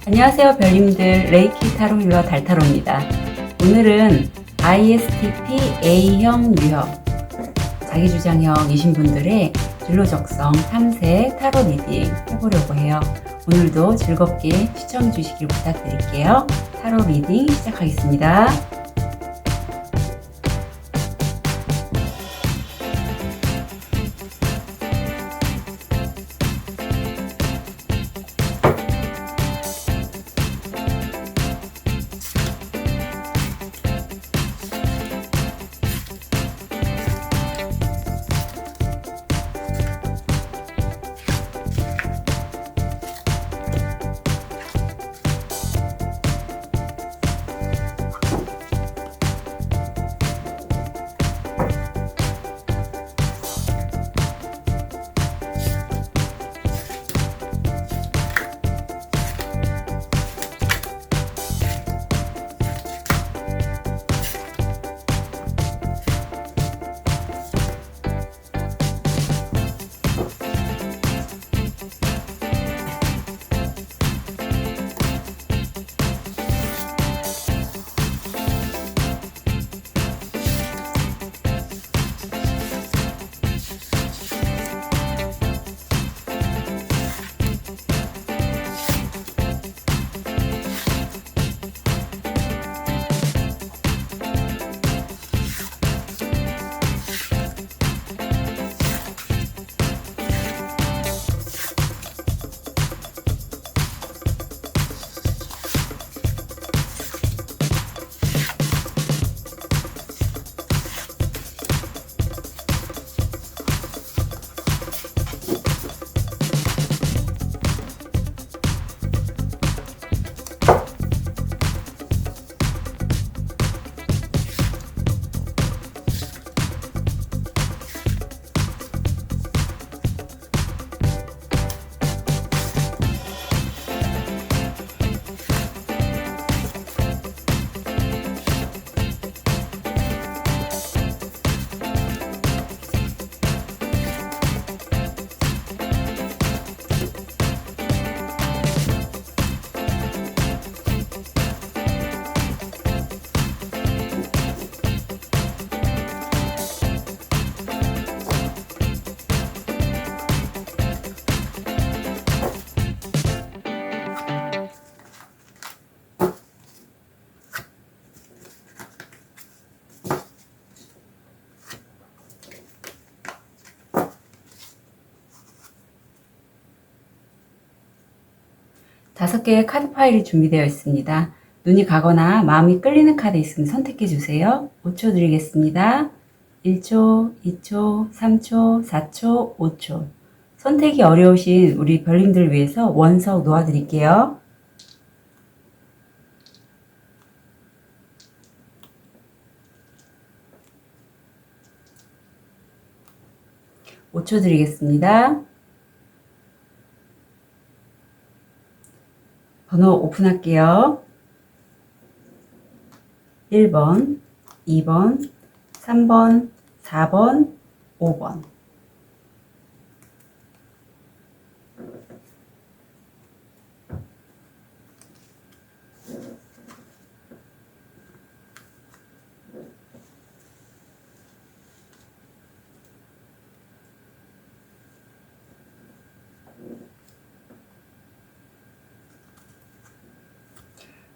안녕하세요 별님들, 레이키 타로 힐러 달타로입니다. 오늘은 ISTP A형 유형 자기주장형이신 분들의 진로적성 탐색 타로 리딩 해보려고 해요. 오늘도 즐겁게 시청해 주시길 부탁드릴게요. 타로 리딩 시작하겠습니다. 다섯 개의 카드 파일이 준비되어 있습니다. 눈이 가거나 마음이 끌리는 카드 있으면 선택해 주세요. 5초 드리겠습니다. 1초, 2초, 3초, 4초, 5초. 선택이 어려우신 우리 별님들 위해서 원석 놓아드릴게요. (5초) 드리겠습니다. 번호 오픈할게요. 1번, 2번, 3번, 4번, 5번.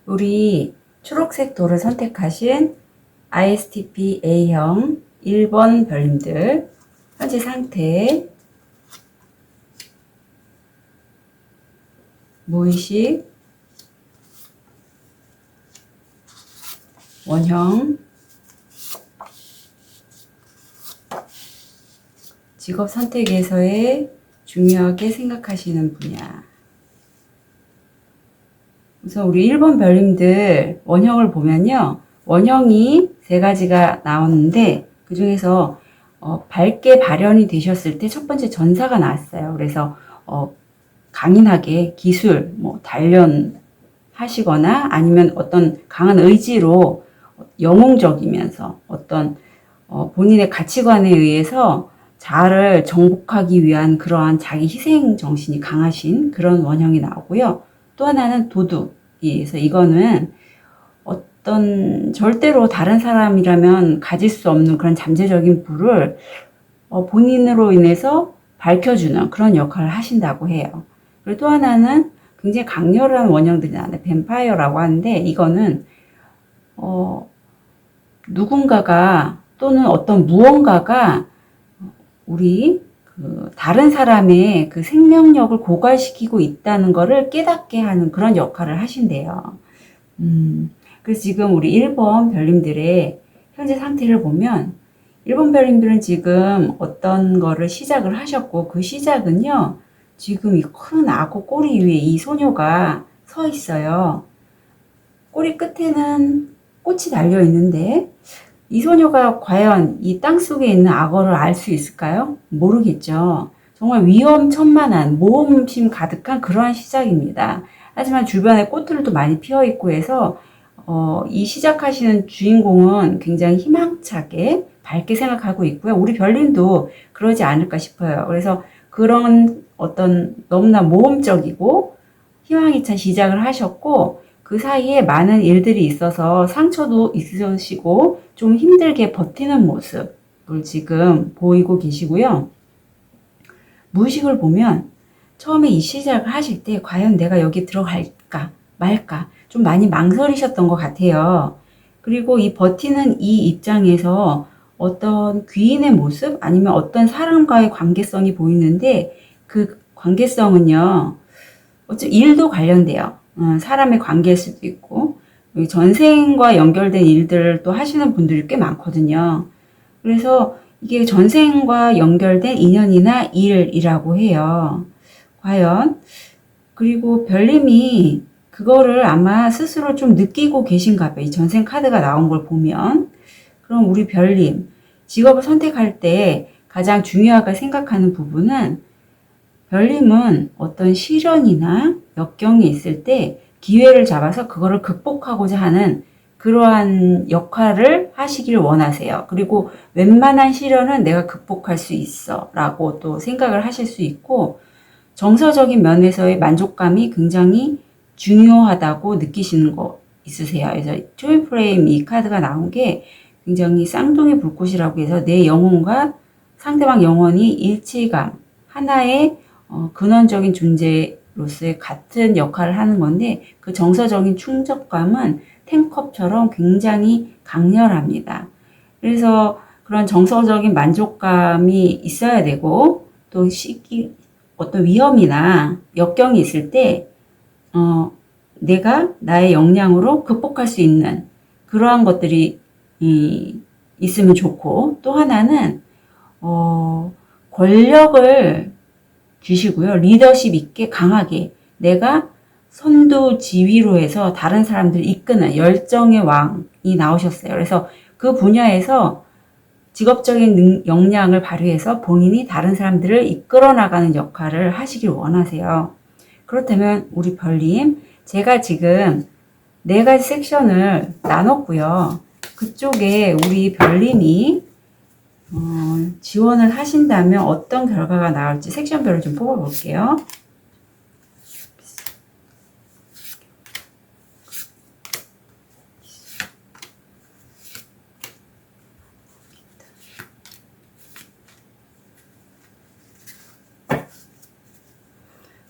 우리 초록색 돌을 선택하신 ISTP A형 1번 별님들 현재 상태, 무의식, 원형, 직업 선택에서의 중요하게 생각하시는 분야. 우선 우리 1번 별님들 원형을 보면요. 원형이 세 가지가 나오는데 그 중에서 밝게 발현이 되셨을 때 첫 번째 전사가 나왔어요. 그래서 강인하게 기술, 단련하시거나 아니면 어떤 강한 의지로 영웅적이면서 어떤 본인의 가치관에 의해서 자아를 정복하기 위한 그러한 자기 희생 정신이 강하신 그런 원형이 나오고요. 또 또 하나는 도둑이에서 이거는 어떤 절대로 다른 사람이라면 가질 수 없는 그런 잠재적인 불을 본인으로 인해서 밝혀주는 그런 역할을 하신다고 해요. 그리고 또 하나는 굉장히 강렬한 원형들이 나는데 뱀파이어라고 하는데 이거는 누군가가 또는 어떤 무언가가 우리 다른 사람의 그 생명력을 고갈시키고 있다는 것을 깨닫게 하는 그런 역할을 하신대요. 그래서 지금 우리 1번 별님들의 현재 상태를 보면 1번 별님들은 지금 어떤 거를 시작을 하셨고 그 시작은요. 지금 이 큰 악어 꼬리 위에 이 소녀가 서 있어요. 꼬리 끝에는 꽃이 달려 있는데 이 소녀가 과연 이 땅속에 있는 악어를 알 수 있을까요? 모르겠죠. 정말 위험천만한 모험심 가득한 그러한 시작입니다. 하지만 주변에 꽃들도 많이 피어 있고 해서 이 시작하시는 주인공은 굉장히 희망차게 밝게 생각하고 있고요. 우리 별님도 그러지 않을까 싶어요. 그래서 그런 어떤 너무나 모험적이고 희망이 찬 시작을 하셨고 그 사이에 많은 일들이 있어서 상처도 있으시고 좀 힘들게 버티는 모습을 지금 보이고 계시고요. 무의식을 보면 처음에 이 시작을 하실 때 과연 내가 여기 들어갈까 말까 좀 많이 망설이셨던 것 같아요. 그리고 이 버티는 이 입장에서 어떤 귀인의 모습 아니면 어떤 사람과의 관계성이 보이는데 그 관계성은요. 일도 관련돼요. 사람의 관계일 수도 있고 전생과 연결된 일들을 또 하시는 분들이 꽤 많거든요. 그래서 이게 전생과 연결된 인연이나 일이라고 해요. 과연 그리고 별님이 그거를 아마 스스로 좀 느끼고 계신가 봐요. 이 전생 카드가 나온 걸 보면. 그럼 우리 별님 직업을 선택할 때 가장 중요하게 생각하는 부분은 별님은 어떤 시련이나 역경이 있을 때 기회를 잡아서 그거를 극복하고자 하는 그러한 역할을 하시길 원하세요. 그리고 웬만한 시련은 내가 극복할 수 있어 라고 또 생각을 하실 수 있고 정서적인 면에서의 만족감이 굉장히 중요하다고 느끼시는 거 있으세요. 그래서 트윈 플레임 이 카드가 나온 게 굉장히 쌍둥이 불꽃이라고 해서 내 영혼과 상대방 영혼이 일치감, 하나의 근원적인 존재로서의 같은 역할을 하는 건데 그 정서적인 충족감은 탱컵처럼 굉장히 강렬합니다. 그래서 그런 정서적인 만족감이 있어야 되고 또 어떤 위험이나 역경이 있을 때 내가 나의 역량으로 극복할 수 있는 그러한 것들이 있으면 좋고 또 하나는 권력을 주시고요. 리더십 있게 강하게 내가 선두 지휘로 해서 다른 사람들을 이끄는 열정의 왕이 나오셨어요. 그래서 그 분야에서 직업적인 역량을 발휘해서 본인이 다른 사람들을 이끌어 나가는 역할을 하시길 원하세요. 그렇다면 우리 별님, 제가 지금 4가지 섹션을 나눴고요. 그쪽에 우리 별님이 지원을 하신다면 어떤 결과가 나올지 섹션별로 좀 뽑아볼게요.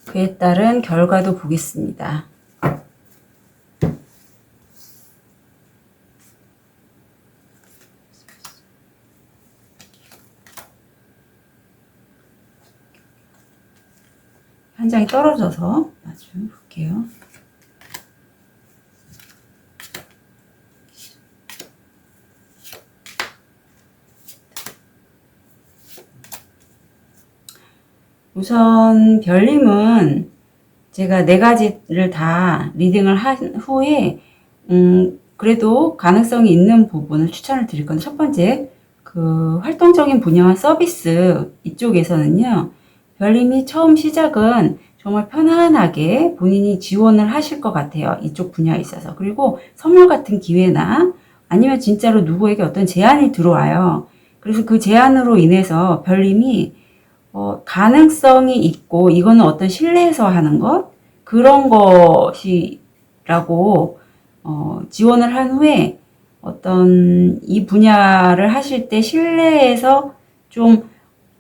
그에 따른 결과도 보겠습니다. 한 장이 떨어져서 나중에 볼게요. 우선 별님은 제가 4가지를 다 리딩을 한 후에 그래도 가능성이 있는 부분을 추천을 드릴 건데 첫 번째 그 활동적인 분야와 서비스 이쪽에서는요. 별님이 처음 시작은 정말 편안하게 본인이 지원을 하실 것 같아요. 이쪽 분야에 있어서. 그리고 선물 같은 기회나 아니면 진짜로 누구에게 어떤 제안이 들어와요. 그래서 그 제안으로 인해서 별님이 가능성이 있고 이거는 어떤 신뢰에서 하는 것 그런 것이라고 지원을 한 후에 어떤 이 분야를 하실 때 실내에서 좀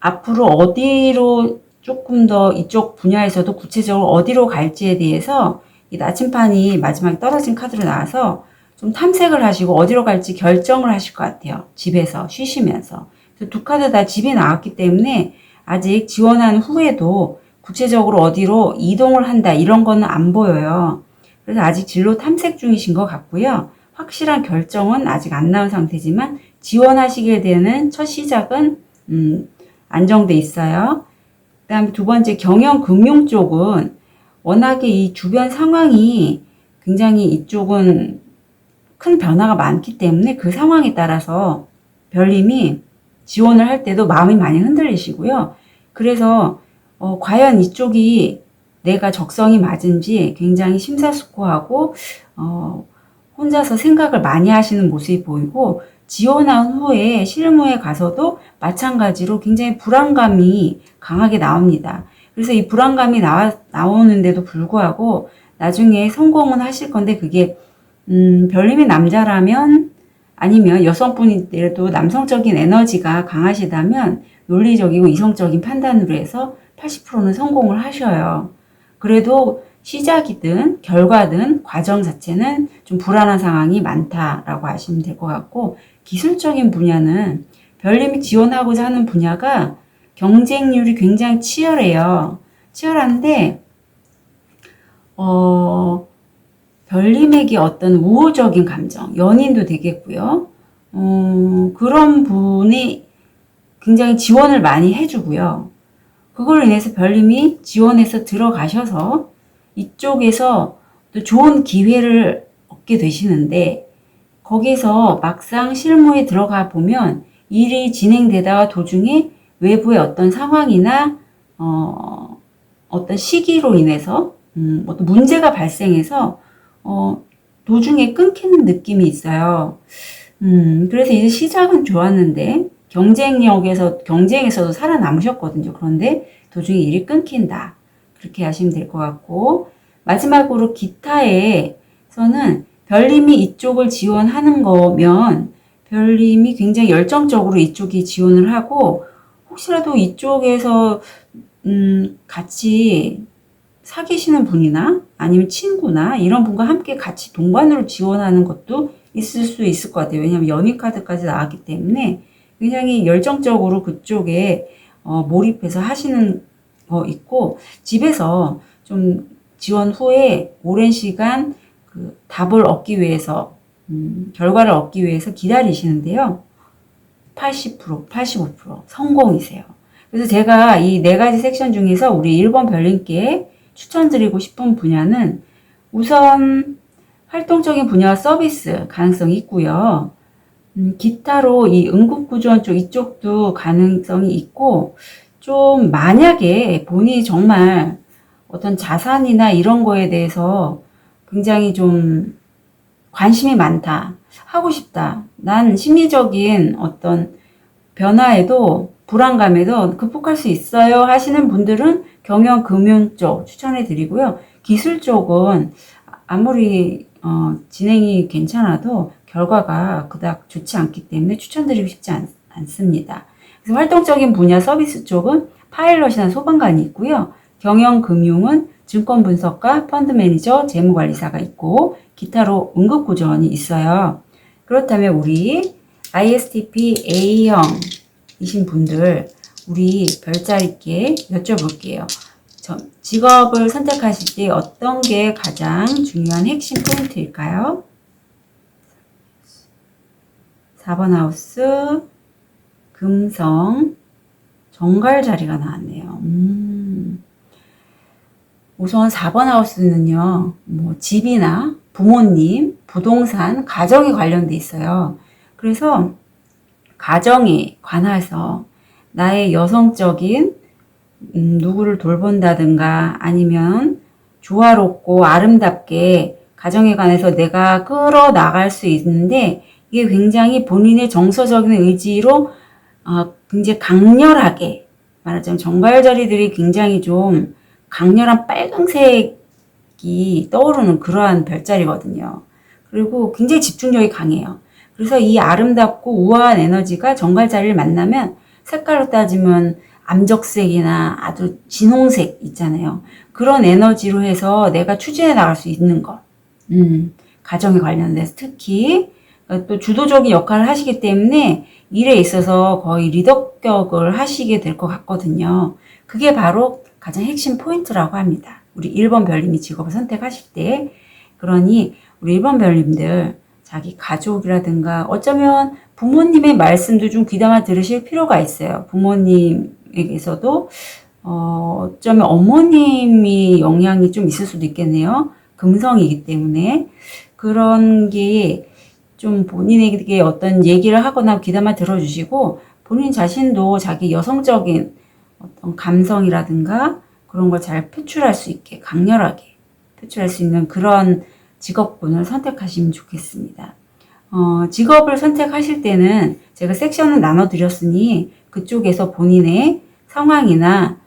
앞으로 어디로 조금 더 이쪽 분야에서도 구체적으로 어디로 갈지에 대해서 이 나침판이 마지막에 떨어진 카드로 나와서 좀 탐색을 하시고 어디로 갈지 결정을 하실 것 같아요. 집에서 쉬시면서. 두 카드 다 집이 나왔기 때문에 아직 지원한 후에도 구체적으로 어디로 이동을 한다 이런 거는 안 보여요. 그래서 아직 진로 탐색 중이신 것 같고요. 확실한 결정은 아직 안 나온 상태지만 지원하시게 되는 첫 시작은 안정돼 있어요. 그 다음에 두 번째 경영금융 쪽은 워낙에 이 주변 상황이 굉장히 이쪽은 큰 변화가 많기 때문에 그 상황에 따라서 별님이 지원을 할 때도 마음이 많이 흔들리시고요. 그래서 과연 이쪽이 내가 적성이 맞은지 굉장히 심사숙고하고 혼자서 생각을 많이 하시는 모습이 보이고 지원한 후에 실무에 가서도 마찬가지로 굉장히 불안감이 강하게 나옵니다. 그래서 이 불안감이 나오는데도 불구하고 나중에 성공은 하실 건데 그게 별님이 남자라면 아니면 여성분이라도 남성적인 에너지가 강하시다면 논리적이고 이성적인 판단으로 해서 80%는 성공을 하셔요. 그래도 시작이든 결과든 과정 자체는 좀 불안한 상황이 많다라고 하시면 될 것 같고 기술적인 분야는 별님이 지원하고자 하는 분야가 경쟁률이 굉장히 치열해요. 치열한데 별님에게 어떤 우호적인 감정, 연인도 되겠고요. 그런 분이 굉장히 지원을 많이 해주고요. 그걸로 인해서 별님이 지원해서 들어가셔서 이쪽에서 또 좋은 기회를 얻게 되시는데 거기서 막상 실무에 들어가 보면 일이 진행되다가 도중에 외부의 어떤 상황이나 어떤 시기로 인해서 어떤 문제가 발생해서 도중에 끊기는 느낌이 있어요. 그래서 이제 시작은 좋았는데 경쟁에서도 살아남으셨거든요. 그런데 도중에 일이 끊긴다. 그렇게 하시면 될 것 같고 마지막으로 기타에서는 별님이 이쪽을 지원하는 거면 별님이 굉장히 열정적으로 이쪽이 지원을 하고 혹시라도 이쪽에서 같이 사귀시는 분이나 아니면 친구나 이런 분과 함께 같이 동반으로 지원하는 것도 있을 수 있을 것 같아요. 왜냐하면 연인 카드까지 나왔기 때문에 굉장히 열정적으로 그쪽에 몰입해서 하시는 거 있고 집에서 좀 지원 후에 오랜 시간 그 답을 얻기 위해서 결과를 얻기 위해서 기다리시는데요. 80%, 85% 성공이세요. 그래서 제가 이 네 가지 섹션 중에서 우리 1번 별님께 추천드리고 싶은 분야는 우선 활동적인 분야와 서비스 가능성이 있고요. 기타로 이 응급구조원 쪽 이쪽도 가능성이 있고 좀 만약에 본인이 정말 어떤 자산이나 이런 거에 대해서 굉장히 좀 관심이 많다. 하고 싶다. 난 심리적인 어떤 변화에도 불안감에도 극복할 수 있어요 하시는 분들은 경영 금융 쪽 추천해 드리고요. 기술 쪽은 아무리 진행이 괜찮아도 결과가 그닥 좋지 않기 때문에 추천드리고 싶지 않습니다. 그래서 활동적인 분야 서비스 쪽은 파일럿이나 소방관이 있고요. 경영 금융은 증권 분석가, 펀드 매니저, 재무관리사가 있고 기타로 응급구조원이 있어요. 그렇다면 우리 ISTP A형이신 분들 우리 별자리께 여쭤볼게요. 직업을 선택하실 때 어떤 게 가장 중요한 핵심 포인트일까요? 4번 하우스 금성 정갈 자리가 나왔네요. 우선 4번 하우스는요, 뭐 집이나 부모님, 부동산, 가정에 관련돼 있어요. 그래서 가정에 관해서 나의 여성적인 누구를 돌본다든가 아니면 조화롭고 아름답게 가정에 관해서 내가 끌어나갈 수 있는데 이게 굉장히 본인의 정서적인 의지로 굉장히 강렬하게 말하자면 정갈자리들이 굉장히 좀 강렬한 빨강색 색이 떠오르는 그러한 별자리거든요. 그리고 굉장히 집중력이 강해요. 그래서 이 아름답고 우아한 에너지가 정갈자리를 만나면 색깔로 따지면 암적색이나 아주 진홍색 있잖아요. 그런 에너지로 해서 내가 추진해 나갈 수 있는 것. 가정에 관련돼서 특히 또 주도적인 역할을 하시기 때문에 일에 있어서 거의 리더격을 하시게 될 것 같거든요. 그게 바로 가장 핵심 포인트라고 합니다. 우리 1번 별님이 직업을 선택하실 때. 그러니 우리 1번 별님들 자기 가족이라든가 어쩌면 부모님의 말씀도 좀 귀담아 들으실 필요가 있어요. 부모님에게서도 어쩌면 어머님이 영향이 좀 있을 수도 있겠네요. 금성이기 때문에 그런 게 좀 본인에게 어떤 얘기를 하거나 귀담아 들어주시고 본인 자신도 자기 여성적인 어떤 감성이라든가 그런 걸 잘 표출할 수 있게 강렬하게 표출할 수 있는 그런 직업군을 선택하시면 좋겠습니다. 직업을 선택하실 때는 제가 섹션을 나눠드렸으니 그쪽에서 본인의 상황이나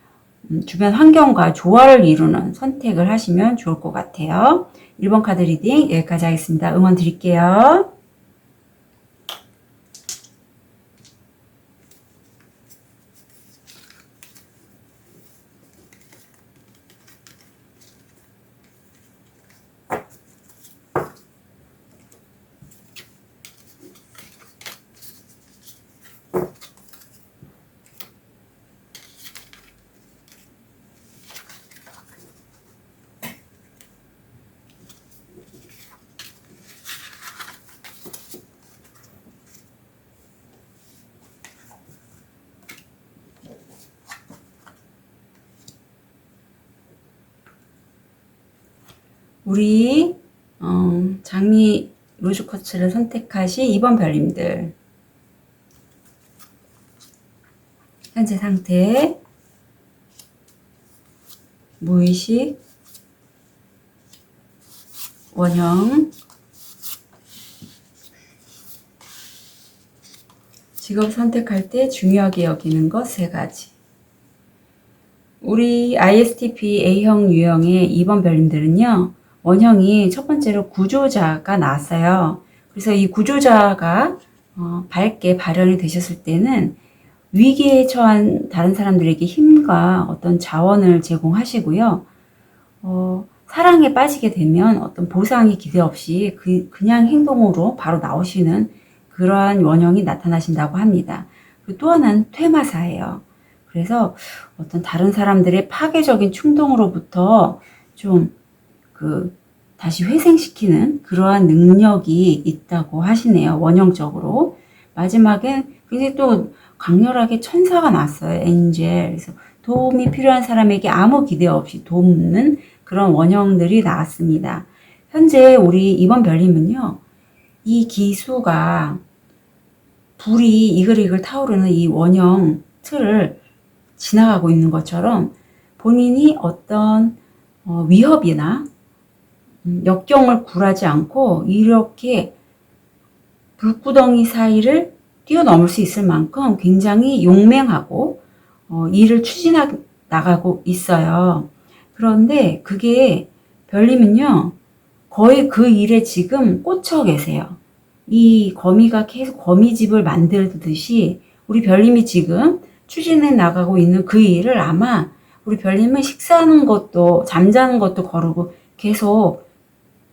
주변 환경과 조화를 이루는 선택을 하시면 좋을 것 같아요. 1번 카드 리딩 여기까지 하겠습니다. 응원 드릴게요. 우리 장미 로즈쿼츠를 선택하신 2번 별님들 현재 상태 무의식 원형 직업 선택할 때 중요하게 여기는 것 3가지. 우리 ISTP A형 유형의 2번 별님들은요. 원형이 첫 번째로 구조자가 나왔어요. 그래서 이 구조자가 밝게 발현이 되셨을 때는 위기에 처한 다른 사람들에게 힘과 어떤 자원을 제공하시고요. 사랑에 빠지게 되면 어떤 보상이 기대 없이 그냥 행동으로 바로 나오시는 그러한 원형이 나타나신다고 합니다. 그리고 또 하나는 퇴마사예요. 그래서 어떤 다른 사람들의 파괴적인 충동으로부터 좀 다시 회생시키는 그러한 능력이 있다고 하시네요. 원형적으로. 마지막엔 굉장히 또 강렬하게 천사가 났어요. 엔젤. 그래서 도움이 필요한 사람에게 아무 기대 없이 돕는 그런 원형들이 나왔습니다. 현재 우리 이번 별님은요. 이 기수가 불이 이글이글 타오르는 이 원형 틀을 지나가고 있는 것처럼 본인이 어떤 위협이나 역경을 굴하지 않고 이렇게 불구덩이 사이를 뛰어넘을 수 있을 만큼 굉장히 용맹하고 일을 추진해 나가고 있어요. 그런데 그게 별님은요. 거의 그 일에 지금 꽂혀 계세요. 이 거미가 계속 거미집을 만들듯이 우리 별님이 지금 추진해 나가고 있는 그 일을 아마 우리 별님은 식사하는 것도 잠자는 것도 거르고 계속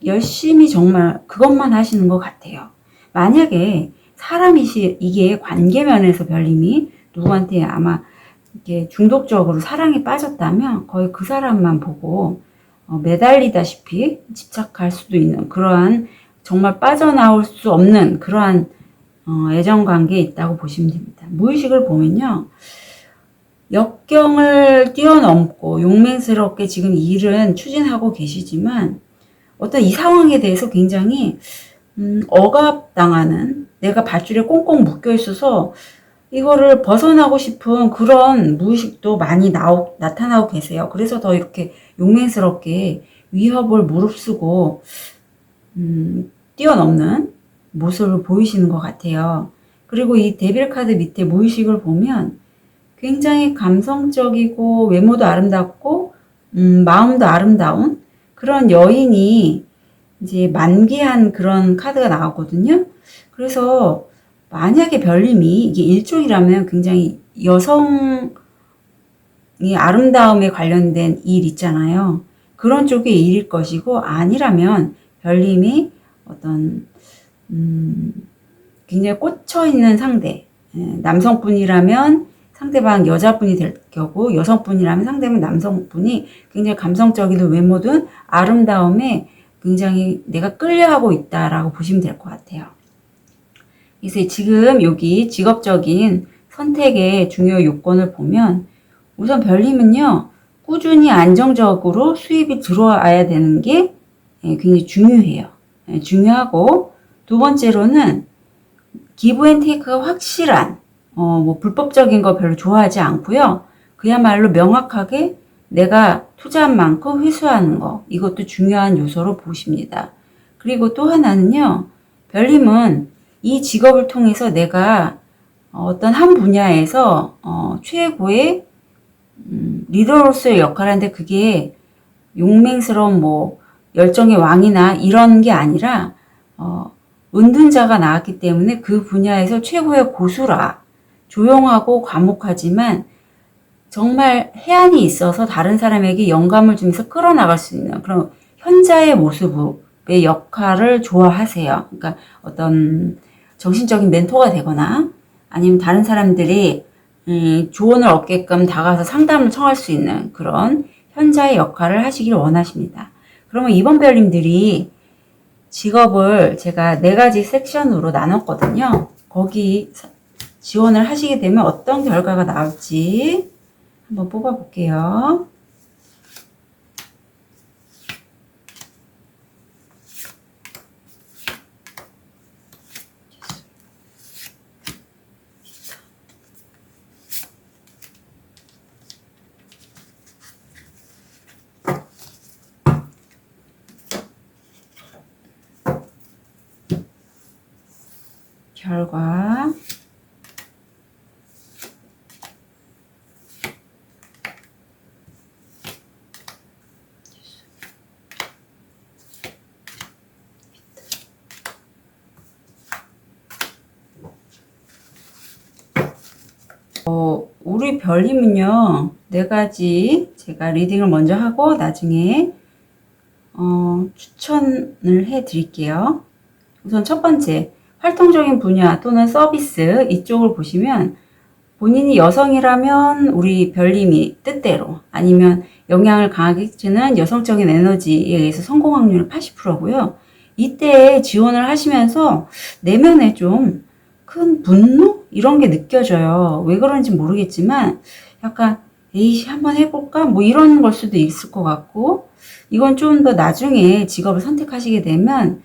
열심히 정말 그것만 하시는 것 같아요. 만약에 이게 관계면에서 별님이 누구한테 아마 이렇게 중독적으로 사랑에 빠졌다면 거의 그 사람만 보고 매달리다시피 집착할 수도 있는 그러한 정말 빠져나올 수 없는 그러한 애정관계에 있다고 보시면 됩니다. 무의식을 보면요. 역경을 뛰어넘고 용맹스럽게 지금 일은 추진하고 계시지만 어떤 이 상황에 대해서 굉장히 억압당하는 내가 밧줄에 꽁꽁 묶여 있어서 이거를 벗어나고 싶은 그런 무의식도 많이 나타나고 계세요. 그래서 더 이렇게 용맹스럽게 위협을 무릅쓰고 뛰어넘는 모습을 보이시는 것 같아요. 그리고 이 데빌 카드 밑에 무의식을 보면 굉장히 감성적이고 외모도 아름답고 마음도 아름다운 그런 여인이 이제 만개한 그런 카드가 나왔거든요. 그래서 만약에 별님이 이게 일족이라면 굉장히 여성의 아름다움에 관련된 일 있잖아요. 그런 쪽의 일일 것이고, 아니라면 별님이 어떤 굉장히 꽂혀 있는 상대, 남성분이라면 상대방 여자분이 될 거고, 여성분이라면 상대방 남성분이 굉장히 감성적이든 외모든 아름다움에 굉장히 내가 끌려하고 있다라고 보시면 될 것 같아요. 그래서 지금 여기 직업적인 선택의 중요 요건을 보면, 우선 별님은요, 꾸준히 안정적으로 수입이 들어와야 되는 게 굉장히 중요해요. 중요하고, 두 번째로는 기브 앤 테이크가 확실한, 뭐 불법적인 거 별로 좋아하지 않고요. 그야말로 명확하게 내가 투자한 만큼 회수하는 거, 이것도 중요한 요소로 보십니다. 그리고 또 하나는요, 별님은 이 직업을 통해서 내가 어떤 한 분야에서 최고의 리더로서의 역할을 하는데, 그게 용맹스러운 뭐 열정의 왕이나 이런 게 아니라 은둔자가 나왔기 때문에 그 분야에서 최고의 고수라. 조용하고 과묵하지만 정말 해안이 있어서 다른 사람에게 영감을 주면서 끌어나갈 수 있는 그런 현자의 모습의 역할을 좋아하세요. 그러니까 어떤 정신적인 멘토가 되거나 아니면 다른 사람들이 조언을 얻게끔 다가가서 상담을 청할 수 있는 그런 현자의 역할을 하시길 원하십니다. 그러면 이번 별님들이 직업을 제가 4가지 섹션으로 나눴거든요. 거기 지원을 하시게 되면 어떤 결과가 나올지 한번 뽑아볼게요. 결과 우리 별님은요, 4가지 제가 리딩을 먼저 하고 나중에 추천을 해 드릴게요. 우선 첫 번째, 활동적인 분야 또는 서비스 이쪽을 보시면 본인이 여성이라면 우리 별님이 뜻대로, 아니면 영향을 강하게 끼치는 여성적인 에너지에 의해서 성공 확률은 80%고요. 이때 지원을 하시면서 내면에 좀 큰 분노? 이런 게 느껴져요. 왜 그런지 모르겠지만 약간 에이 한번 해볼까? 뭐 이런 걸 수도 있을 것 같고, 이건 좀 더 나중에 직업을 선택하시게 되면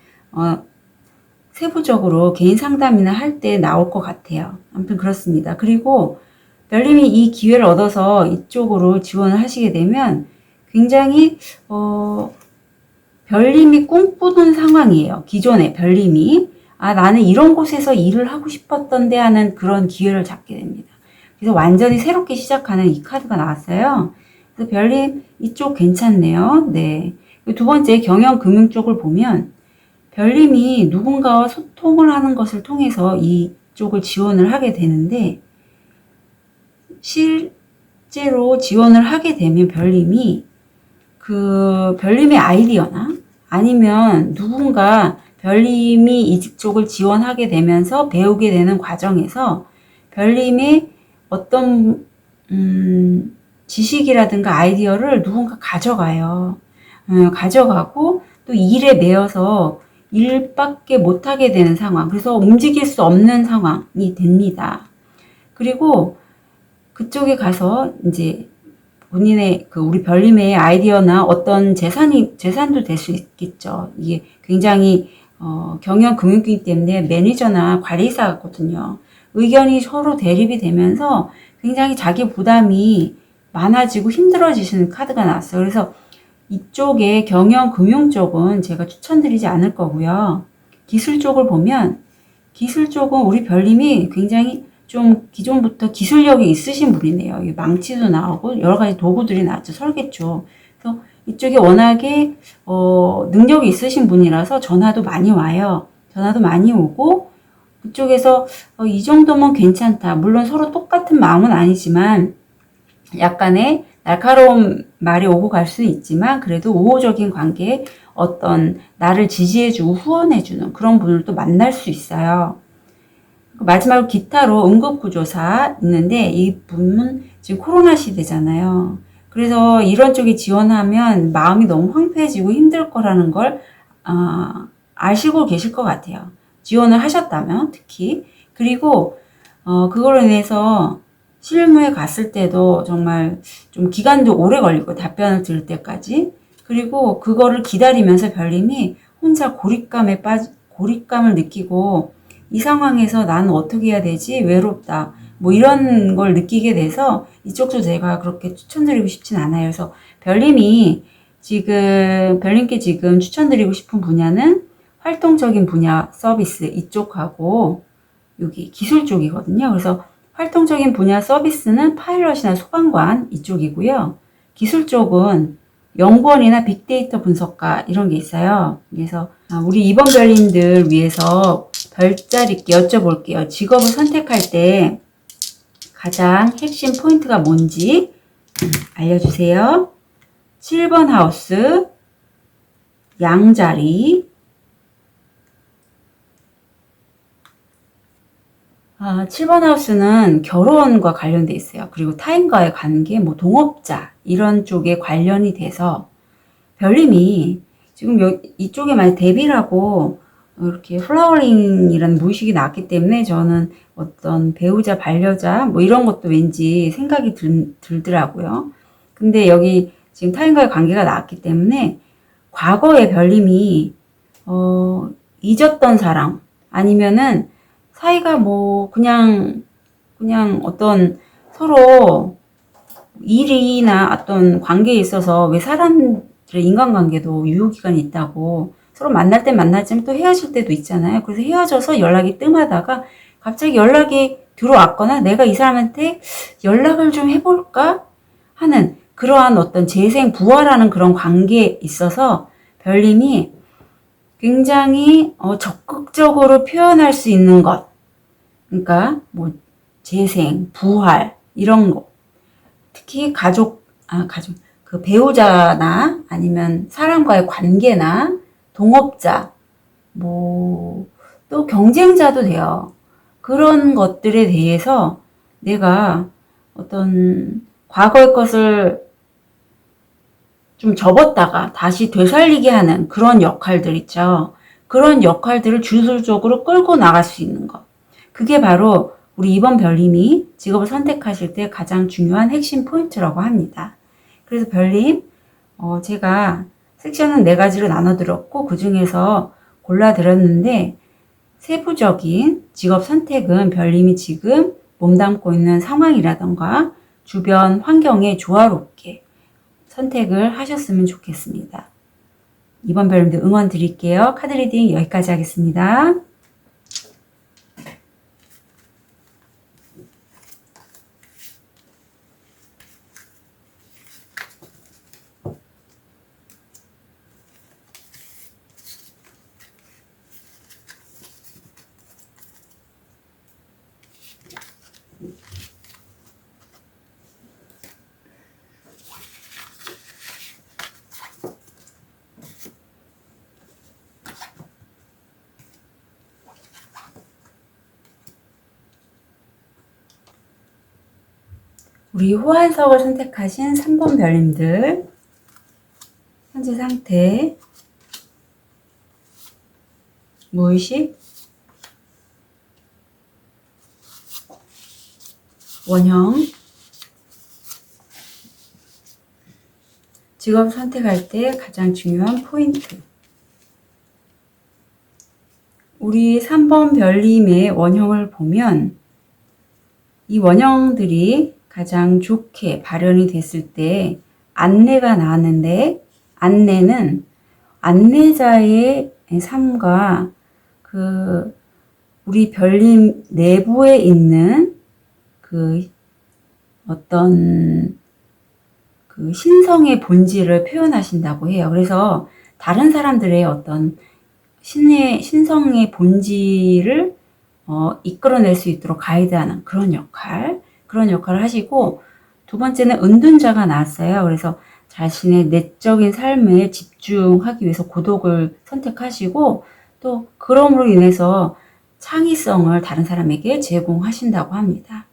세부적으로 개인 상담이나 할 때 나올 것 같아요. 아무튼 그렇습니다. 그리고 별님이 이 기회를 얻어서 이쪽으로 지원을 하시게 되면 굉장히 별님이 꿈꾸는 상황이에요. 기존에 별님이 나는 이런 곳에서 일을 하고 싶었던데 하는 그런 기회를 잡게 됩니다. 그래서 완전히 새롭게 시작하는 이 카드가 나왔어요. 그래서 별님 이쪽 괜찮네요. 네. 두 번째 경영 금융 쪽을 보면 별님이 누군가와 소통을 하는 것을 통해서 이쪽을 지원을 하게 되는데, 실제로 지원을 하게 되면 별님이 별님의 아이디어나 아니면 누군가 별님이 이쪽을 지원하게 되면서 배우게 되는 과정에서 별님의 어떤 지식이라든가 아이디어를 누군가 가져가요. 가져가고 또 일에 매여서 일밖에 못하게 되는 상황, 그래서 움직일 수 없는 상황이 됩니다. 그리고 그쪽에 가서 이제 본인의 우리 별님의 아이디어나 어떤 재산도 될 수 있겠죠. 이게 굉장히 경영 금융이기 때문에 매니저나 관리사 같거든요. 의견이 서로 대립이 되면서 굉장히 자기 부담이 많아지고 힘들어지시는 카드가 나왔어요. 그래서 이쪽에 경영 금융 쪽은 제가 추천드리지 않을 거고요. 기술 쪽을 보면, 기술 쪽은 우리 별님이 굉장히 좀 기존부터 기술력이 있으신 분이네요. 망치도 나오고 여러 가지 도구들이 나왔죠. 설계 쪽. 그래서 이쪽에 워낙에 능력이 있으신 분이라서 전화도 많이 와요. 전화도 많이 오고 그쪽에서 이 정도면 괜찮다. 물론 서로 똑같은 마음은 아니지만 약간의 날카로운 말이 오고 갈 수 있지만 그래도 우호적인 관계에 어떤 나를 지지해주고 후원해주는 그런 분을 또 만날 수 있어요. 마지막으로 기타로 응급구조사 있는데 이 분은 지금 코로나 시대잖아요. 그래서 이런 쪽에 지원하면 마음이 너무 황폐해지고 힘들 거라는 걸 아시고 계실 것 같아요. 지원을 하셨다면 특히. 그리고 그걸로 인해서 실무에 갔을 때도 정말 좀 기간도 오래 걸리고 답변을 들을 때까지. 그리고 그거를 기다리면서 별님이 혼자 고립감을 느끼고 이 상황에서 나는 어떻게 해야 되지? 외롭다. 뭐 이런 걸 느끼게 돼서 이쪽도 제가 그렇게 추천드리고 싶진 않아요. 그래서 별님께 지금 추천드리고 싶은 분야는 활동적인 분야 서비스 이쪽하고 여기 기술 쪽이거든요. 그래서 활동적인 분야 서비스는 파일럿이나 소방관 이쪽이고요. 기술 쪽은 연구원이나 빅데이터 분석가 이런 게 있어요. 그래서 우리 이번 별님들 위해서 별자리께 여쭤볼게요. 직업을 선택할 때 가장 핵심 포인트가 뭔지 알려주세요. 7번 하우스, 양자리. 7번 하우스는 결혼과 관련돼 있어요. 그리고 타인과의 관계, 뭐 동업자 이런 쪽에 관련이 돼서 별님이 지금 이쪽에 많이 데뷔를 하고 이렇게 플라워링이라는 무의식이 나왔기 때문에 저는 어떤 배우자, 반려자 뭐 이런 것도 왠지 생각이 들더라고요. 근데 여기 지금 타인과의 관계가 나왔기 때문에 과거에 별님이 잊었던 사람 아니면은 사이가 뭐 그냥 어떤 서로 일이나 어떤 관계에 있어서 왜 사람들의 인간관계도 유효기간이 있다고 서로 만날 때 만나지만 또 헤어질 때도 있잖아요. 그래서 헤어져서 연락이 뜸하다가 갑자기 연락이 들어왔거나 내가 이 사람한테 연락을 좀 해볼까 하는 그러한 어떤 재생 부활하는 그런 관계에 있어서 별님이 굉장히 적극적으로 표현할 수 있는 것, 그러니까 뭐 재생, 부활 이런 거, 특히 그 배우자나 아니면 사람과의 관계나 동업자, 뭐 또 경쟁자도 돼요. 그런 것들에 대해서 내가 어떤 과거의 것을 좀 접었다가 다시 되살리게 하는 그런 역할들 있죠. 그런 역할들을 주술적으로 끌고 나갈 수 있는 것. 그게 바로 우리 이번 별님이 직업을 선택하실 때 가장 중요한 핵심 포인트라고 합니다. 그래서 별님, 제가 섹션은 4가지로 나눠드렸고 그 중에서 골라드렸는데 세부적인 직업 선택은 별님이 지금 몸담고 있는 상황이라던가 주변 환경에 조화롭게 선택을 하셨으면 좋겠습니다. 이번 별님들 응원 드릴게요. 카드 리딩 여기까지 하겠습니다. 우리 호환석을 선택하신 3번 별님들 현재 상태, 무의식, 원형, 직업 선택할 때 가장 중요한 포인트. 우리 3번 별님의 원형을 보면 이 원형들이 가장 좋게 발현이 됐을 때 안내가 나왔는데 안내는 안내자의 삶과 그 우리 별님 내부에 있는 그 어떤 그 신성의 본질을 표현하신다고 해요. 그래서 다른 사람들의 어떤 신성의 본질을 이끌어낼 수 있도록 가이드하는 그런 역할을 하시고, 두 번째는 은둔자가 나왔어요. 그래서 자신의 내적인 삶에 집중하기 위해서 고독을 선택하시고, 또 그럼으로 인해서 창의성을 다른 사람에게 제공하신다고 합니다.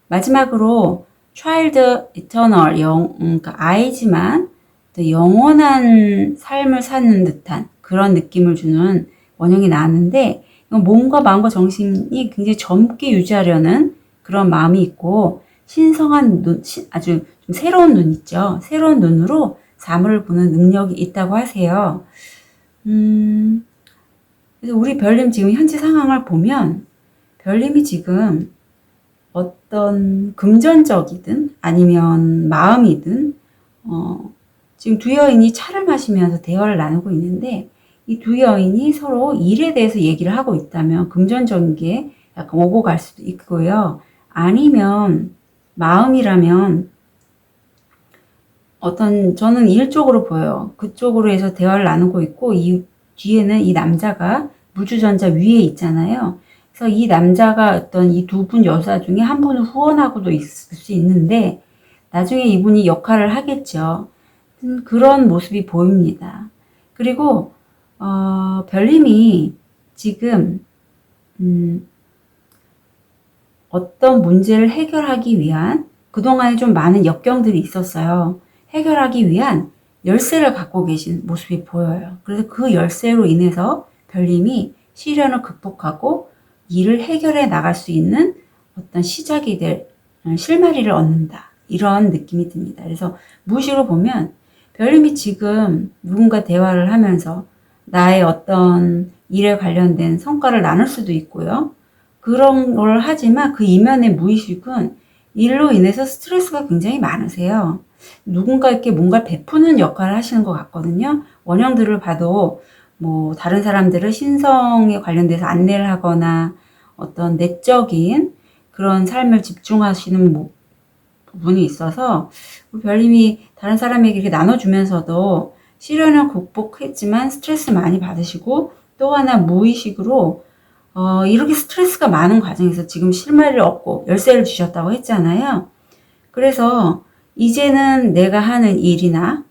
마지막으로 child eternal, 그러니까 아이지만 또 영원한 삶을 사는 듯한 그런 느낌을 주는 원형이 나왔는데, 이건 몸과 마음과 정신이 굉장히 젊게 유지하려는 그런 마음이 있고, 신성한 눈, 아주 좀 새로운 눈 있죠. 새로운 눈으로 사물을 보는 능력이 있다고 하세요. 그래서 우리 별님 지금 현재 상황을 보면, 별님이 지금 어떤 금전적이든 아니면 마음이든 지금 두 여인이 차를 마시면서 대화를 나누고 있는데, 이 두 여인이 서로 일에 대해서 얘기를 하고 있다면 금전적인 게 약간 오고 갈 수도 있고요. 아니면 마음이라면 저는 일 쪽으로 보여요. 그쪽으로 해서 대화를 나누고 있고, 이 뒤에는 이 남자가 무주전자 위에 있잖아요. 그래서 이 남자가 어떤 이 두 분 여사 중에 한 분을 후원하고도 있을 수 있는데, 나중에 이분이 역할을 하겠죠. 그런 모습이 보입니다. 그리고 별님이 지금 어떤 문제를 해결하기 위한, 그동안에 좀 많은 역경들이 있었어요. 해결하기 위한 열쇠를 갖고 계신 모습이 보여요. 그래서 그 열쇠로 인해서 별님이 시련을 극복하고 일을 해결해 나갈 수 있는 어떤 시작이 될 실마리를 얻는다, 이런 느낌이 듭니다. 그래서 무의식으로 보면 별님이 지금 누군가 대화를 하면서 나의 어떤 일에 관련된 성과를 나눌 수도 있고요. 그런 걸 하지만 그 이면의 무의식은 일로 인해서 스트레스가 굉장히 많으세요. 누군가에게 뭔가 베푸는 역할을 하시는 것 같거든요. 원형들을 봐도 뭐 다른 사람들을 신성에 관련돼서 안내를 하거나 어떤 내적인 그런 삶을 집중하시는 부분이 있어서, 별님이 다른 사람에게 이렇게 나눠주면서도 시련을 극복했지만 스트레스 많이 받으시고, 또 하나 무의식으로 이렇게 스트레스가 많은 과정에서 지금 실마리를 얻고 열쇠를 주셨다고 했잖아요. 그래서 이제는 내가 하는 일이나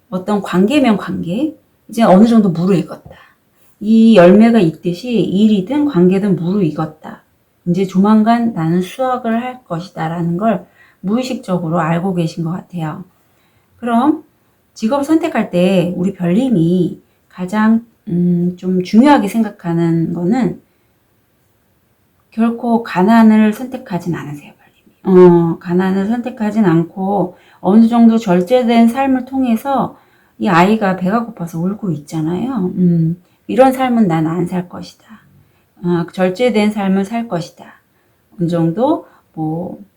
어떤 관계면 관계, 이제 어느 정도 무르익었다. 이 열매가 있듯이 일이든 관계든 무르익었다. 이제 조만간 나는 수확을 할 것이다 라는 걸 무의식적으로 알고 계신 것 같아요. 그럼 직업을 선택할 때 우리 별님이 가장 좀 중요하게 생각하는 거는 결코 가난을 선택하진 않으세요, 별님이. 가난을 선택하진 않고 어느 정도 절제된 삶을 통해서 이 아이가 배가 고파서 울고 있잖아요. 이런 삶은 난 안 살 것이다. 절제된 삶을 살 것이다. 어느 정도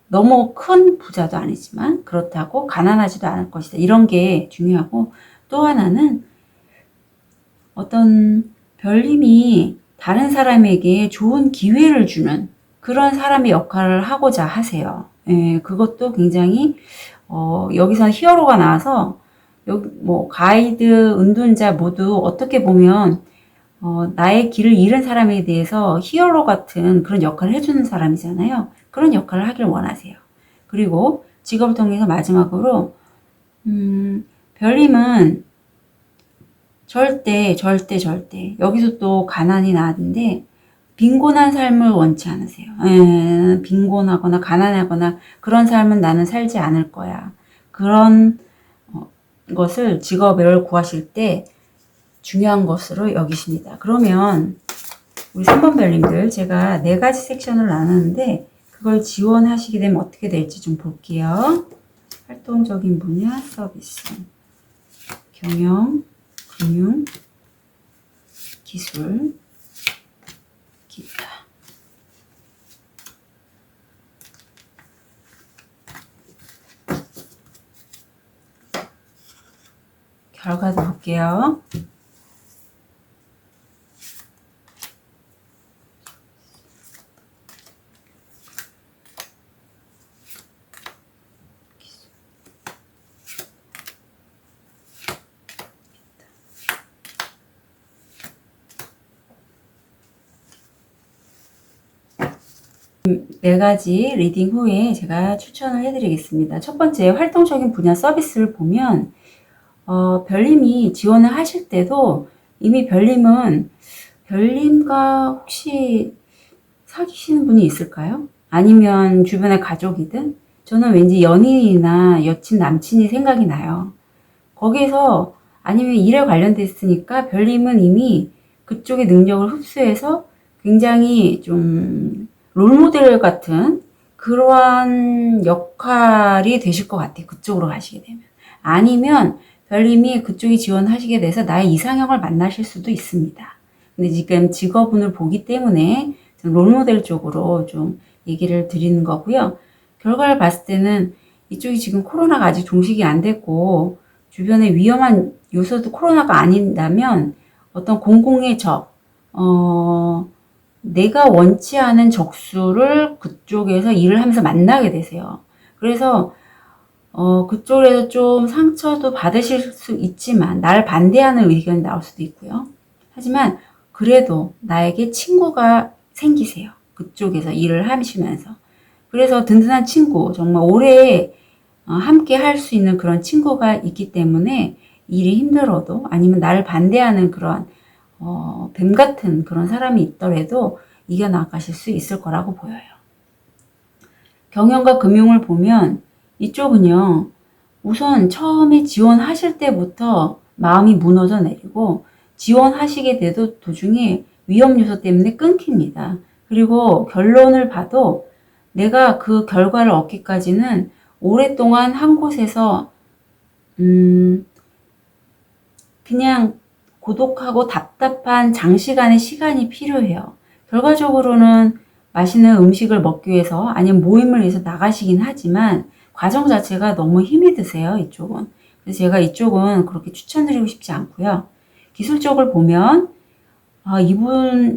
너무 큰 부자도 아니지만 그렇다고 가난하지도 않을 것이다. 이런 게 중요하고, 또 하나는 어떤 별님이 다른 사람에게 좋은 기회를 주는 그런 사람의 역할을 하고자 하세요. 예, 그것도 굉장히 여기서 히어로가 나와서 여기 가이드, 은둔자 모두 어떻게 보면 나의 길을 잃은 사람에 대해서 히어로 같은 그런 역할을 해주는 사람이잖아요. 그런 역할을 하길 원하세요. 그리고 직업을 통해서 마지막으로 별님은 절대 여기서 또 가난이 나왔는데 빈곤한 삶을 원치 않으세요. 빈곤하거나 가난하거나 그런 삶은 나는 살지 않을 거야. 그런 것을 직업을 구하실 때 중요한 것으로 여기십니다. 그러면 우리 3번 별님들, 제가 4가지 섹션을 나눴는데 그걸 지원하시게 되면 어떻게 될지 좀 볼게요. 활동적인 분야, 서비스, 경영, 금융, 기술, 기타. 결과도 볼게요. 네 가지 리딩 후에 제가 추천을 해드리겠습니다. 첫 번째, 활동적인 분야 서비스를 보면 별님이 지원을 하실 때도 이미 별님과 혹시 사귀시는 분이 있을까요? 아니면 주변의 가족이든? 저는 왠지 연인이나 여친, 남친이 생각이 나요. 거기서 아니면 일에 관련됐으니까 별님은 이미 그쪽의 능력을 흡수해서 굉장히 좀 롤모델 같은 그러한 역할이 되실 것 같아요. 그쪽으로 가시게 되면. 아니면 별님이 그쪽이 지원하시게 돼서 나의 이상형을 만나실 수도 있습니다. 근데 지금 직업운을 보기 때문에 롤모델 쪽으로 좀 얘기를 드리는 거고요. 결과를 봤을 때는 이쪽이 지금 코로나가 아직 종식이 안 됐고 주변에 위험한 요소도 코로나가 아닌다면 어떤 공공의 내가 원치 않은 적수를 그쪽에서 일을 하면서 만나게 되세요. 그래서 그쪽에서 좀 상처도 받으실 수 있지만 나를 반대하는 의견이 나올 수도 있고요. 하지만 그래도 나에게 친구가 생기세요. 그쪽에서 일을 하시면서. 그래서 든든한 친구, 정말 오래 함께 할 수 있는 그런 친구가 있기 때문에 일이 힘들어도 아니면 나를 반대하는 그런 뱀 같은 그런 사람이 있더라도 이겨나가실 수 있을 거라고 보여요. 경영과 금융을 보면 이쪽은요, 우선 처음에 지원하실 때부터 마음이 무너져 내리고 지원하시게 돼도 도중에 위험 요소 때문에 끊깁니다. 그리고 결론을 봐도 내가 그 결과를 얻기까지는 오랫동안 한 곳에서 그냥 고독하고 답답한 장시간의 시간이 필요해요. 결과적으로는 맛있는 음식을 먹기 위해서 아니면 모임을 위해서 나가시긴 하지만 과정 자체가 너무 힘이 드세요. 이쪽은. 그래서 제가 이쪽은 그렇게 추천드리고 싶지 않고요. 기술적을 보면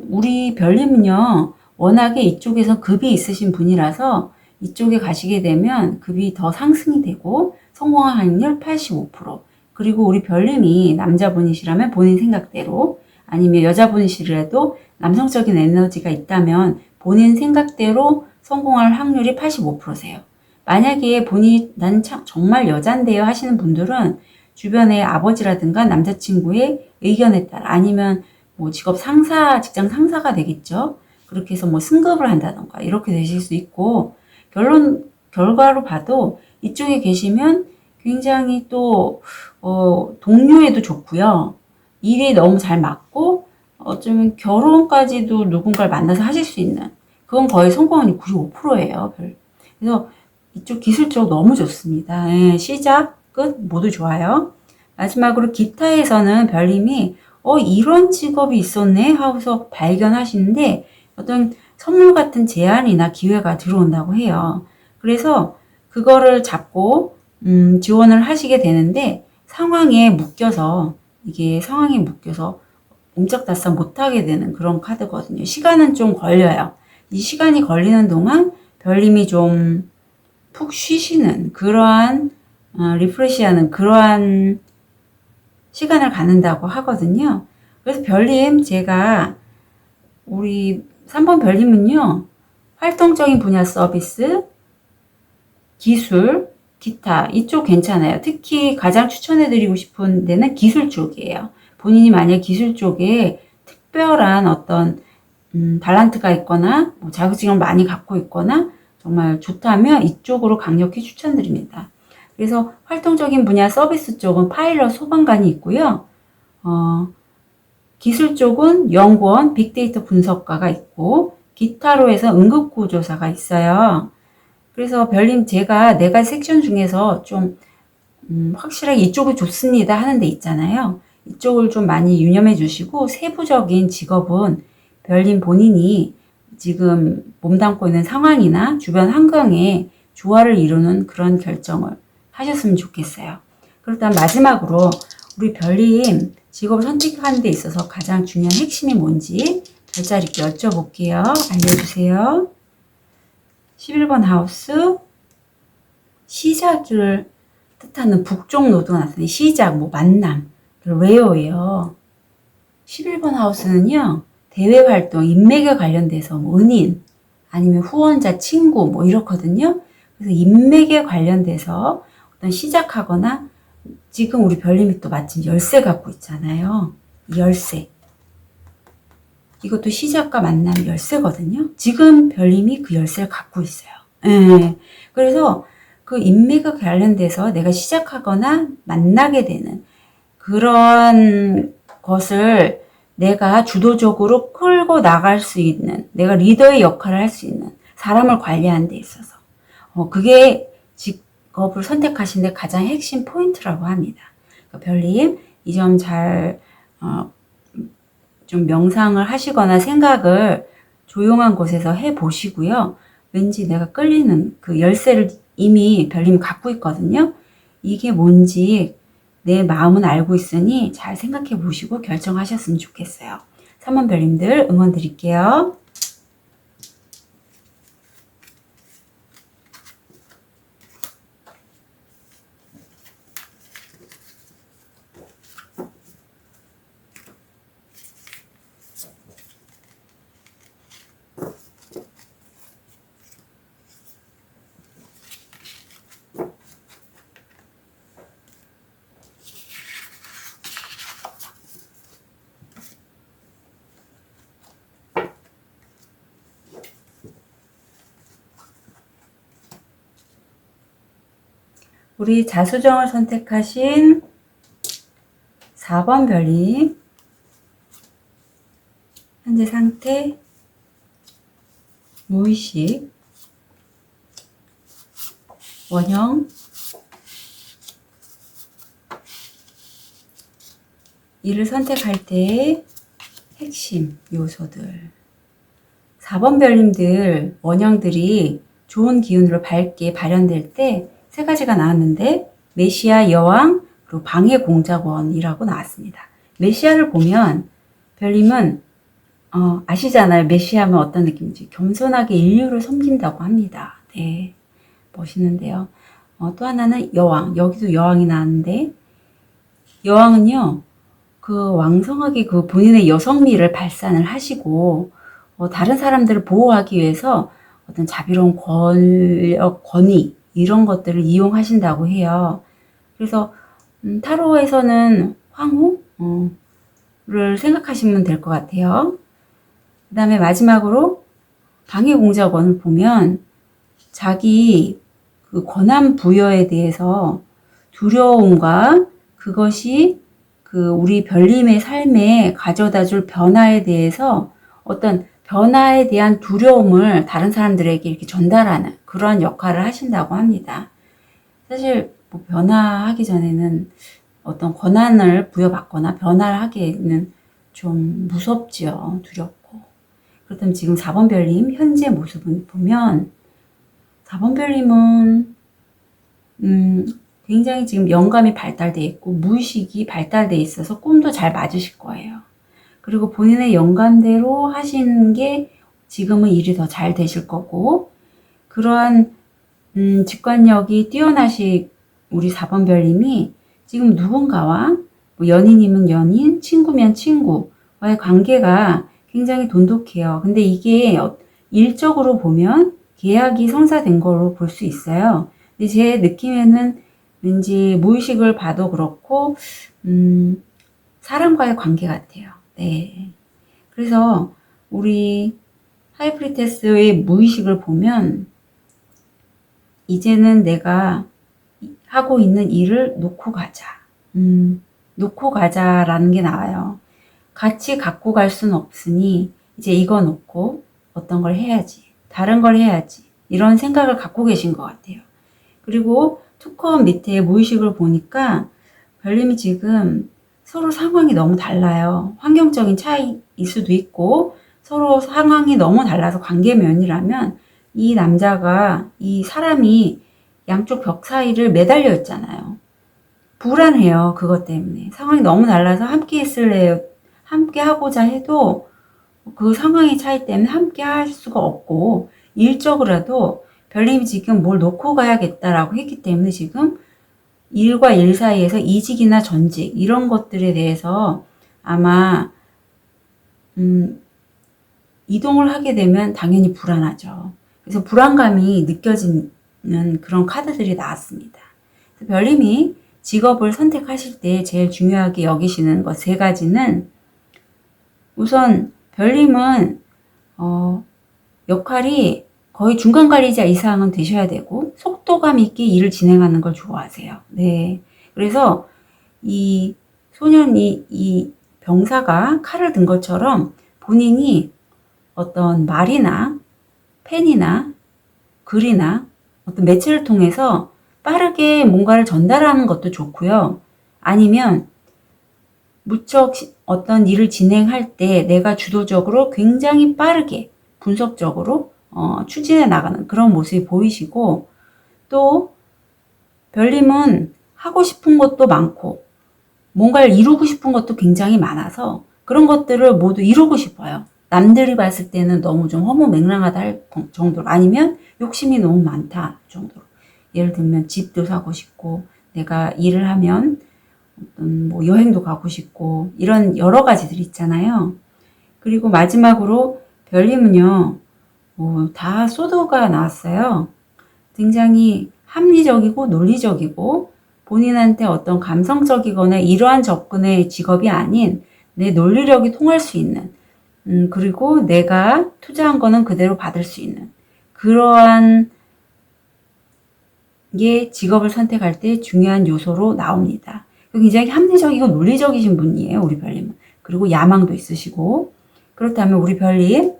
우리 별님은요, 워낙에 이쪽에서 급이 있으신 분이라서 이쪽에 가시게 되면 급이 더 상승이 되고 성공할 확률 85%. 그리고 우리 별님이 남자분이시라면 본인 생각대로, 아니면 여자분이시라도 남성적인 에너지가 있다면 본인 생각대로 성공할 확률이 85%세요. 만약에 본인이 나는 참 정말 여잔데요 하시는 분들은 주변의 아버지라든가 남자친구의 의견에 따라, 아니면 뭐 직장 상사가 되겠죠. 그렇게 해서 뭐 승급을 한다던가 이렇게 되실 수 있고, 결과로 봐도 이쪽에 계시면 굉장히 또 동료에도 좋고요. 일이 너무 잘 맞고 어쩌면 결혼까지도 누군가를 만나서 하실 수 있는, 그건 거의 성공률이 95%예요. 그래서 이쪽 기술적 너무 좋습니다. 예, 시작, 끝 모두 좋아요. 마지막으로 기타에서는 별님이 이런 직업이 있었네 하고서 발견하시는데 어떤 선물 같은 제안이나 기회가 들어온다고 해요. 그래서 그거를 잡고 지원을 하시게 되는데 이게 상황에 묶여서 옴짝달싹 못하게 되는 그런 카드거든요. 시간은 좀 걸려요. 이 시간이 걸리는 동안 별님이 좀 푹 쉬시는 그러한 리프레시하는 그러한 시간을 갖는다고 하거든요. 그래서 별님, 제가 우리 3번 별님은요, 활동적인 분야 서비스, 기술, 기타 이쪽 괜찮아요. 특히 가장 추천해드리고 싶은 데는 기술 쪽이에요. 본인이 만약 기술 쪽에 특별한 어떤 달란트가 있거나 뭐 자격증을 많이 갖고 있거나 정말 좋다면 이쪽으로 강력히 추천드립니다. 그래서 활동적인 분야 서비스 쪽은 파일럿 소방관이 있고요. 기술 쪽은 연구원, 빅데이터 분석가가 있고, 기타로 해서 응급구조사가 있어요. 그래서 별님, 제가 네 가지 섹션 중에서 좀 확실하게 이쪽이 좋습니다 하는 데 있잖아요. 이쪽을 좀 많이 유념해 주시고, 세부적인 직업은 별님 본인이 지금 몸담고 있는 상황이나 주변 환경에 조화를 이루는 그런 결정을 하셨으면 좋겠어요. 그렇다면 마지막으로 우리 별님 직업을 선택하는 데 있어서 가장 중요한 핵심이 뭔지 별자리께 여쭤볼게요. 알려주세요. 11번 하우스, 시작을 뜻하는 북쪽 노드가 나타나요. 시작, 만남, 레어예요. 11번 하우스는요, 대외 활동, 인맥에 관련돼서 은인, 아니면 후원자, 친구 뭐 이렇거든요. 그래서 인맥에 관련돼서 어떤 시작하거나 지금 우리 별님이 또 마침 열쇠 갖고 있잖아요. 열쇠. 이것도 시작과 만남 열쇠거든요. 지금 별님이 그 열쇠를 갖고 있어요. 예. 그래서 그 인맥과 관련돼서 내가 시작하거나 만나게 되는 그런 것을 내가 주도적으로 끌고 나갈 수 있는, 내가 리더의 역할을 할 수 있는 사람을 관리하는 데 있어서 그게 직업을 선택하신 데 가장 핵심 포인트라고 합니다. 그러니까 별님 이 점 잘 좀 명상을 하시거나 생각을 조용한 곳에서 해보시고요. 왠지 내가 끌리는 그 열쇠를 이미 별님이 갖고 있거든요. 이게 뭔지 내 마음은 알고 있으니 잘 생각해 보시고 결정하셨으면 좋겠어요. 3번 별님들 응원 드릴게요. 우리 자수정을 선택하신 4번 별님 현재 상태 무의식 원형 이를 선택할 때의 핵심 요소들 4번 별님들 원형들이 좋은 기운으로 밝게 발현될 때 세 가지가 나왔는데 메시아, 여왕, 그리고 방해 공작원이라고 나왔습니다. 메시아를 보면 별님은 아시잖아요. 메시아면 어떤 느낌인지. 겸손하게 인류를 섬긴다고 합니다. 네, 멋있는데요. 또 하나는 여왕. 여기도 여왕이 나왔는데 여왕은요. 그 왕성하게 그 본인의 여성미를 발산을 하시고 다른 사람들을 보호하기 위해서 어떤 자비로운 권력, 권위 이런 것들을 이용하신다고 해요. 그래서 타로에서는 황후를 생각하시면 될 것 같아요. 그 다음에 마지막으로 방해공작원을 보면 자기 그 권한 부여에 대해서 두려움과 그것이 그 우리 별님의 삶에 가져다 줄 변화에 대해서 어떤 변화에 대한 두려움을 다른 사람들에게 이렇게 전달하는 그런 역할을 하신다고 합니다. 사실 뭐 변화하기 전에는 어떤 권한을 부여받거나 변화를 하기에는 좀 무섭지요. 두렵고. 그렇다면 지금 4번 별님 현재 모습을 보면 4번 별님은 굉장히 지금 영감이 발달되어 있고 무의식이 발달되어 있어서 꿈도 잘 맞으실 거예요. 그리고 본인의 영감대로 하시는 게 지금은 일이 더 잘 되실 거고 그러한 직관력이 뛰어나신 우리 4번 별님이 지금 누군가와 뭐 연인이면 연인, 친구면 친구와의 관계가 굉장히 돈독해요. 근데 이게 일적으로 보면 계약이 성사된 걸로 볼 수 있어요. 근데 제 느낌에는 왠지 무의식을 봐도 그렇고 사람과의 관계 같아요. 네. 그래서 우리 하이프리테스의 무의식을 보면 이제는 내가 하고 있는 일을 놓고 가자. 놓고 가자라는 게 나와요. 같이 갖고 갈 수는 없으니 이제 이거 놓고 어떤 걸 해야지. 다른 걸 해야지. 이런 생각을 갖고 계신 것 같아요. 그리고 투컵 밑에 무의식을 보니까 별님이 지금 서로 상황이 너무 달라요. 환경적인 차이일 수도 있고 서로 상황이 너무 달라서 관계 면이라면 이 남자가 이 사람이 양쪽 벽 사이를 매달려 있잖아요. 불안해요. 그것 때문에. 상황이 너무 달라서 함께 했을래요. 함께 하고자 해도 그 상황의 차이 때문에 함께 할 수가 없고 일적으로라도 별님이 지금 뭘 놓고 가야겠다라고 했기 때문에 지금 일과 일 사이에서 이직이나 전직 이런 것들에 대해서 아마 이동을 하게 되면 당연히 불안하죠. 그래서 불안감이 느껴지는 그런 카드들이 나왔습니다. 별님이 직업을 선택하실 때 제일 중요하게 여기시는 것 세 가지는, 우선 별님은 역할이 거의 중간 관리자 이상은 되셔야 되고 속도감 있게 일을 진행하는 걸 좋아하세요. 네. 그래서 이 소년이, 이 병사가 칼을 든 것처럼 본인이 어떤 말이나 펜이나 글이나 어떤 매체를 통해서 빠르게 뭔가를 전달하는 것도 좋고요. 아니면 무척 어떤 일을 진행할 때 내가 주도적으로 굉장히 빠르게 분석적으로 추진해 나가는 그런 모습이 보이시고, 또 별님은 하고 싶은 것도 많고 뭔가를 이루고 싶은 것도 굉장히 많아서 그런 것들을 모두 이루고 싶어요. 남들이 봤을 때는 너무 좀 허무맹랑하다 할 정도로, 아니면 욕심이 너무 많다 정도로. 예를 들면 집도 사고 싶고, 내가 일을 하면 어떤 뭐 여행도 가고 싶고, 이런 여러 가지들이 있잖아요. 그리고 마지막으로 별님은요, 다 소드가 나왔어요. 굉장히 합리적이고 논리적이고 본인한테 어떤 감성적이거나 이러한 접근의 직업이 아닌 내 논리력이 통할 수 있는, 그리고 내가 투자한 거는 그대로 받을 수 있는 그러한 게 직업을 선택할 때 중요한 요소로 나옵니다. 굉장히 합리적이고 논리적이신 분이에요, 우리 별님은. 그리고 야망도 있으시고. 그렇다면 우리 별님,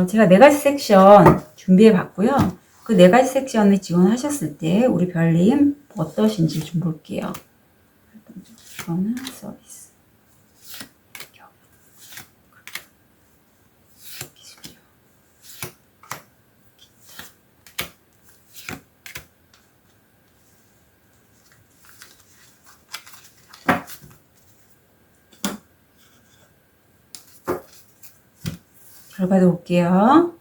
제가 4가지 섹션 준비해 봤고요. 그 4가지 섹션에 지원하셨을 때 우리 별님 어떠신지 좀 볼게요. 이거는 서비스, 기술력, 결과도 볼게요.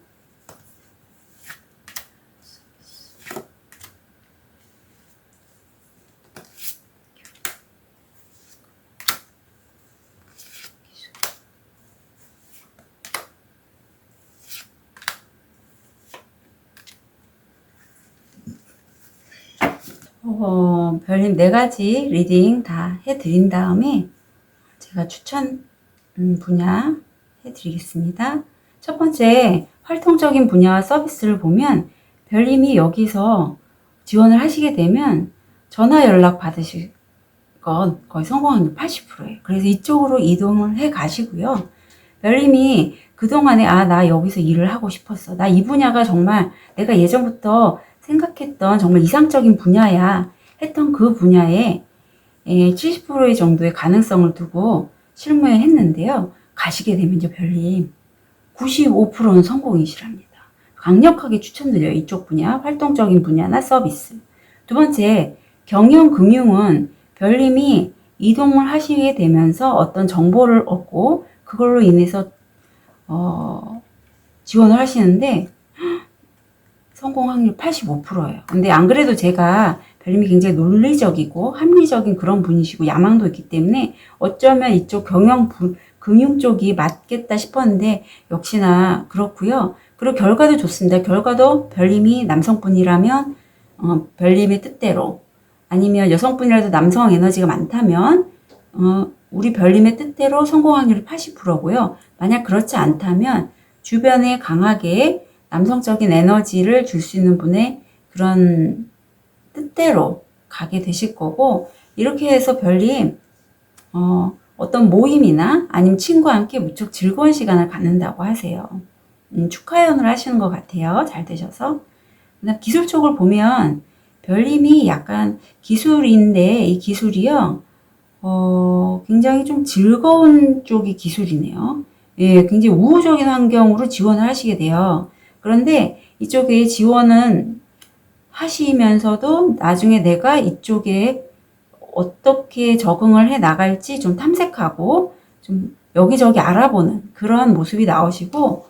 별님 4가지 리딩 다 해드린 다음에 제가 추천 분야 해드리겠습니다. 첫 번째, 활동적인 분야와 서비스를 보면 별님이 여기서 지원을 하시게 되면 전화 연락 받으실 건 거의 성공 확률 80%예요. 그래서 이쪽으로 이동을 해 가시고요. 별님이 그동안에 나 여기서 일을 하고 싶었어. 나 이 분야가 정말 내가 예전부터 생각했던 정말 이상적인 분야야 했던 그 분야에 70% 정도의 가능성을 두고 실무에 했는데요. 가시게 되면 이제 별님 95%는 성공이시랍니다. 강력하게 추천드려요. 이쪽 분야, 활동적인 분야나 서비스. 두 번째, 경영금융은 별님이 이동을 하시게 되면서 어떤 정보를 얻고 그걸로 인해서 지원을 하시는데 성공 확률 85%예요. 근데 안 그래도 제가 별님이 굉장히 논리적이고 합리적인 그런 분이시고 야망도 있기 때문에 어쩌면 이쪽 금융 쪽이 맞겠다 싶었는데 역시나 그렇고요. 그리고 결과도 좋습니다. 결과도 별님이 남성분이라면 별님의 뜻대로, 아니면 여성분이라도 남성 에너지가 많다면 우리 별님의 뜻대로 성공 확률이 80%고요. 만약 그렇지 않다면 주변에 강하게 남성적인 에너지를 줄 수 있는 분의 그런 뜻대로 가게 되실 거고, 이렇게 해서 별님 어떤 모임이나 아니면 친구와 함께 무척 즐거운 시간을 갖는다고 하세요. 축하연을 하시는 것 같아요. 잘 되셔서. 그다음 기술 쪽을 보면 별님이 약간 기술인데 이 기술이요 굉장히 좀 즐거운 쪽이 기술이네요. 예, 굉장히 우호적인 환경으로 지원을 하시게 돼요. 그런데 이쪽에 지원은 하시면서도 나중에 내가 이쪽에 어떻게 적응을 해 나갈지 좀 탐색하고 좀 여기저기 알아보는 그런 모습이 나오시고,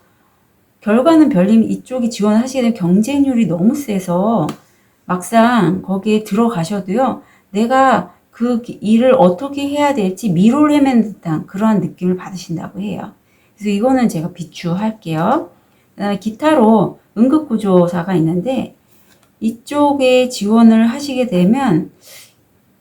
결과는 별님 이쪽이 지원하시게 되면 경쟁률이 너무 세서 막상 거기에 들어가셔도요, 내가 그 일을 어떻게 해야 될지 미로를 헤맨 듯한 그러한 느낌을 받으신다고 해요. 그래서 이거는 제가 비추할게요. 기타로 응급구조사가 있는데 이쪽에 지원을 하시게 되면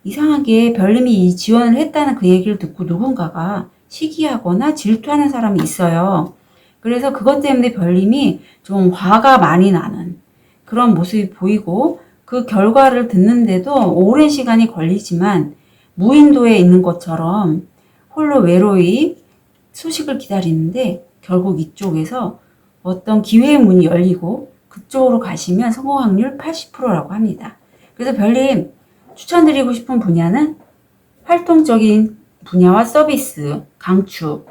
이상하게 별님이 이 지원을 했다는 그 얘기를 듣고 누군가가 시기하거나 질투하는 사람이 있어요. 그래서 그것 때문에 별님이 좀 화가 많이 나는 그런 모습이 보이고 그 결과를 듣는데도 오랜 시간이 걸리지만 무인도에 있는 것처럼 홀로 외로이 소식을 기다리는데 결국 이쪽에서 어떤 기회의 문이 열리고 그쪽으로 가시면 성공 확률 80%라고 합니다. 그래서 별님 추천드리고 싶은 분야는 활동적인 분야와 서비스 강추,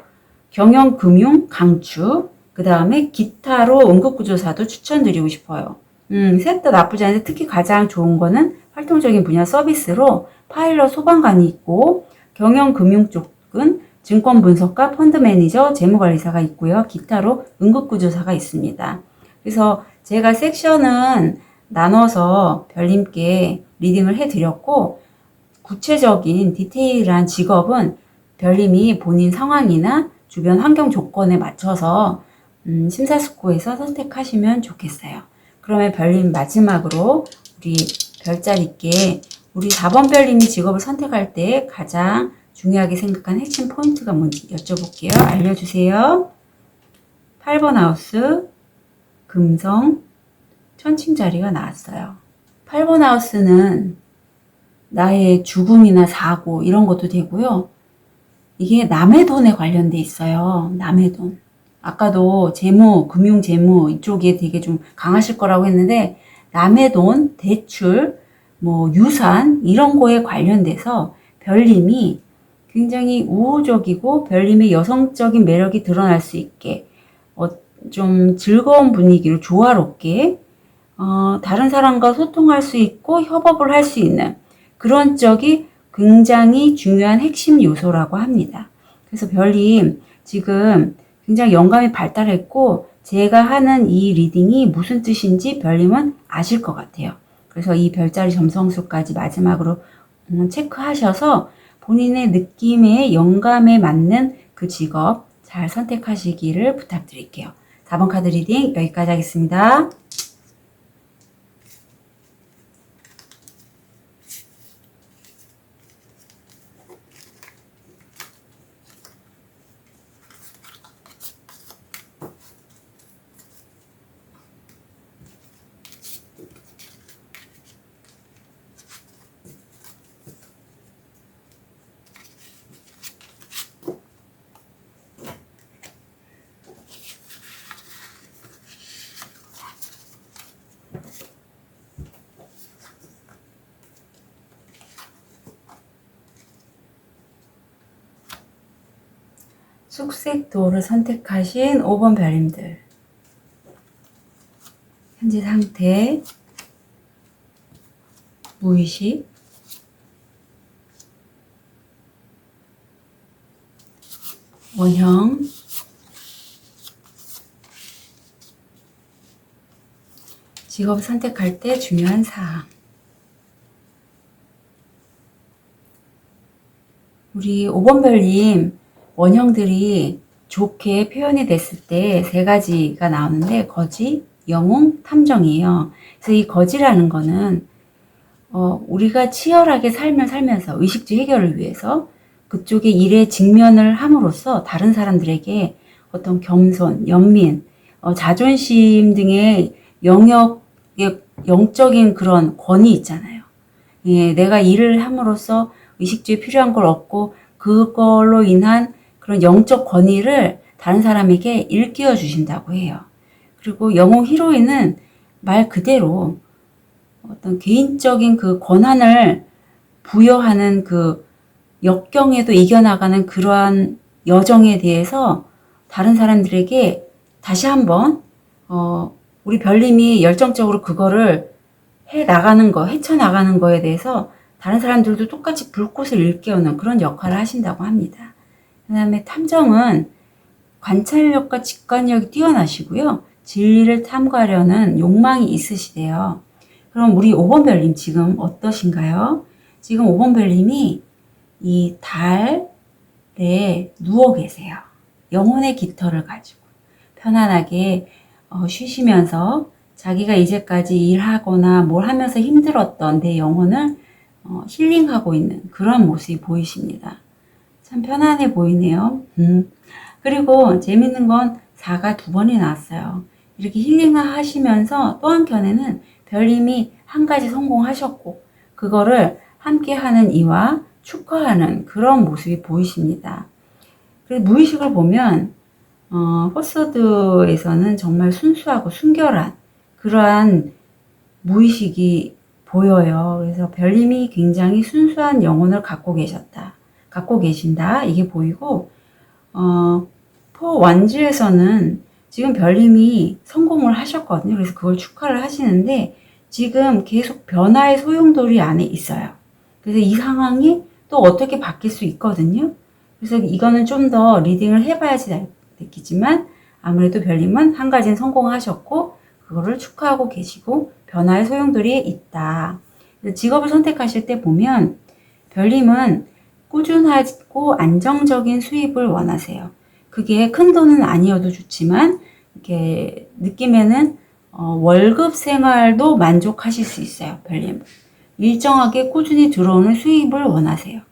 경영금융 강추, 그 다음에 기타로 응급구조사도 추천드리고 싶어요. 셋 다 나쁘지 않은데 특히 가장 좋은 거는 활동적인 분야 서비스로 파일럿 소방관이 있고 경영금융 쪽은 증권분석가, 펀드매니저, 재무관리사가 있고요. 기타로 응급구조사가 있습니다. 그래서 제가 섹션은 나눠서 별님께 리딩을 해드렸고 구체적인 디테일한 직업은 별님이 본인 상황이나 주변 환경 조건에 맞춰서 심사숙고해서 선택하시면 좋겠어요. 그러면 별님 마지막으로 우리 별자리께 우리 4번 별님이 직업을 선택할 때 가장 중요하게 생각한 핵심 포인트가 뭔지 여쭤볼게요. 알려주세요. 8번 하우스 금성 천칭자리가 나왔어요. 8번 하우스는 나의 죽음이나 사고 이런 것도 되고요. 이게 남의 돈에 관련돼 있어요. 남의 돈. 아까도 재무, 금융 재무 이쪽에 되게 좀 강하실 거라고 했는데 남의 돈, 대출, 뭐 유산 이런 거에 관련돼서 별님이 굉장히 우호적이고 별님의 여성적인 매력이 드러날 수 있게 좀 즐거운 분위기로 조화롭게 다른 사람과 소통할 수 있고 협업을 할 수 있는 그런 쪽이 굉장히 중요한 핵심 요소라고 합니다. 그래서 별님 지금 굉장히 영감이 발달했고 제가 하는 이 리딩이 무슨 뜻인지 별님은 아실 것 같아요. 그래서 이 별자리 점성술까지 마지막으로 체크하셔서 본인의 느낌에 영감에 맞는 그 직업 잘 선택하시기를 부탁드릴게요. 4번 카드 리딩 여기까지 하겠습니다. 숙색도를 선택하신 5번 별님들 현재 상태 무의식 원형 직업 선택할 때 중요한 사항 우리 5번 별님 원형들이 좋게 표현이 됐을 때 세 가지가 나오는데 거지, 영웅, 탐정이에요. 그래서 이 거지라는 거는 우리가 치열하게 삶을 살면서 의식주 해결을 위해서 그쪽의 일에 직면을 함으로써 다른 사람들에게 어떤 겸손, 연민, 자존심 등의 영역의 영적인 그런 권위 있잖아요. 예, 내가 일을 함으로써 의식주에 필요한 걸 얻고 그걸로 인한 그런 영적 권위를 다른 사람에게 일깨워 주신다고 해요. 그리고 영웅 히로인은 말 그대로 어떤 개인적인 그 권한을 부여하는 그 역경에도 이겨나가는 그러한 여정에 대해서 다른 사람들에게 다시 한번 우리 별님이 열정적으로 그거를 헤쳐나가는 거에 대해서 다른 사람들도 똑같이 불꽃을 일깨우는 그런 역할을 하신다고 합니다. 그 다음에 탐정은 관찰력과 직관력이 뛰어나시고요. 진리를 탐구하려는 욕망이 있으시대요. 그럼 우리 5번 별님 지금 어떠신가요? 지금 5번 별님이 이 달에 누워 계세요. 영혼의 깃털을 가지고 편안하게 쉬시면서 자기가 이제까지 일하거나 뭘 하면서 힘들었던 내 영혼을 힐링하고 있는 그런 모습이 보이십니다. 참 편안해 보이네요. 그리고 재밌는 건 4가 2번이 나왔어요. 이렇게 힐링을 하시면서 또 한켠에는 별님이 한 가지 성공하셨고 그거를 함께 하는 이와 축하하는 그런 모습이 보이십니다. 그래서 무의식을 보면 퍼스트에서는 정말 순수하고 순결한 그러한 무의식이 보여요. 그래서 별님이 굉장히 순수한 영혼을 갖고 계신다. 이게 보이고, 포 완즈에서는 지금 별님이 성공을 하셨거든요. 그래서 그걸 축하를 하시는데, 지금 계속 변화의 소용돌이 안에 있어요. 그래서 이 상황이 또 어떻게 바뀔 수 있거든요. 그래서 이거는 좀 더 리딩을 해봐야지 느끼지만, 아무래도 별님은 한 가지는 성공하셨고, 그거를 축하하고 계시고, 변화의 소용돌이에 있다. 직업을 선택하실 때 보면, 별님은 꾸준하고 안정적인 수입을 원하세요. 그게 큰 돈은 아니어도 좋지만 이렇게 느낌에는 월급 생활도 만족하실 수 있어요. 별님 일정하게 꾸준히 들어오는 수입을 원하세요.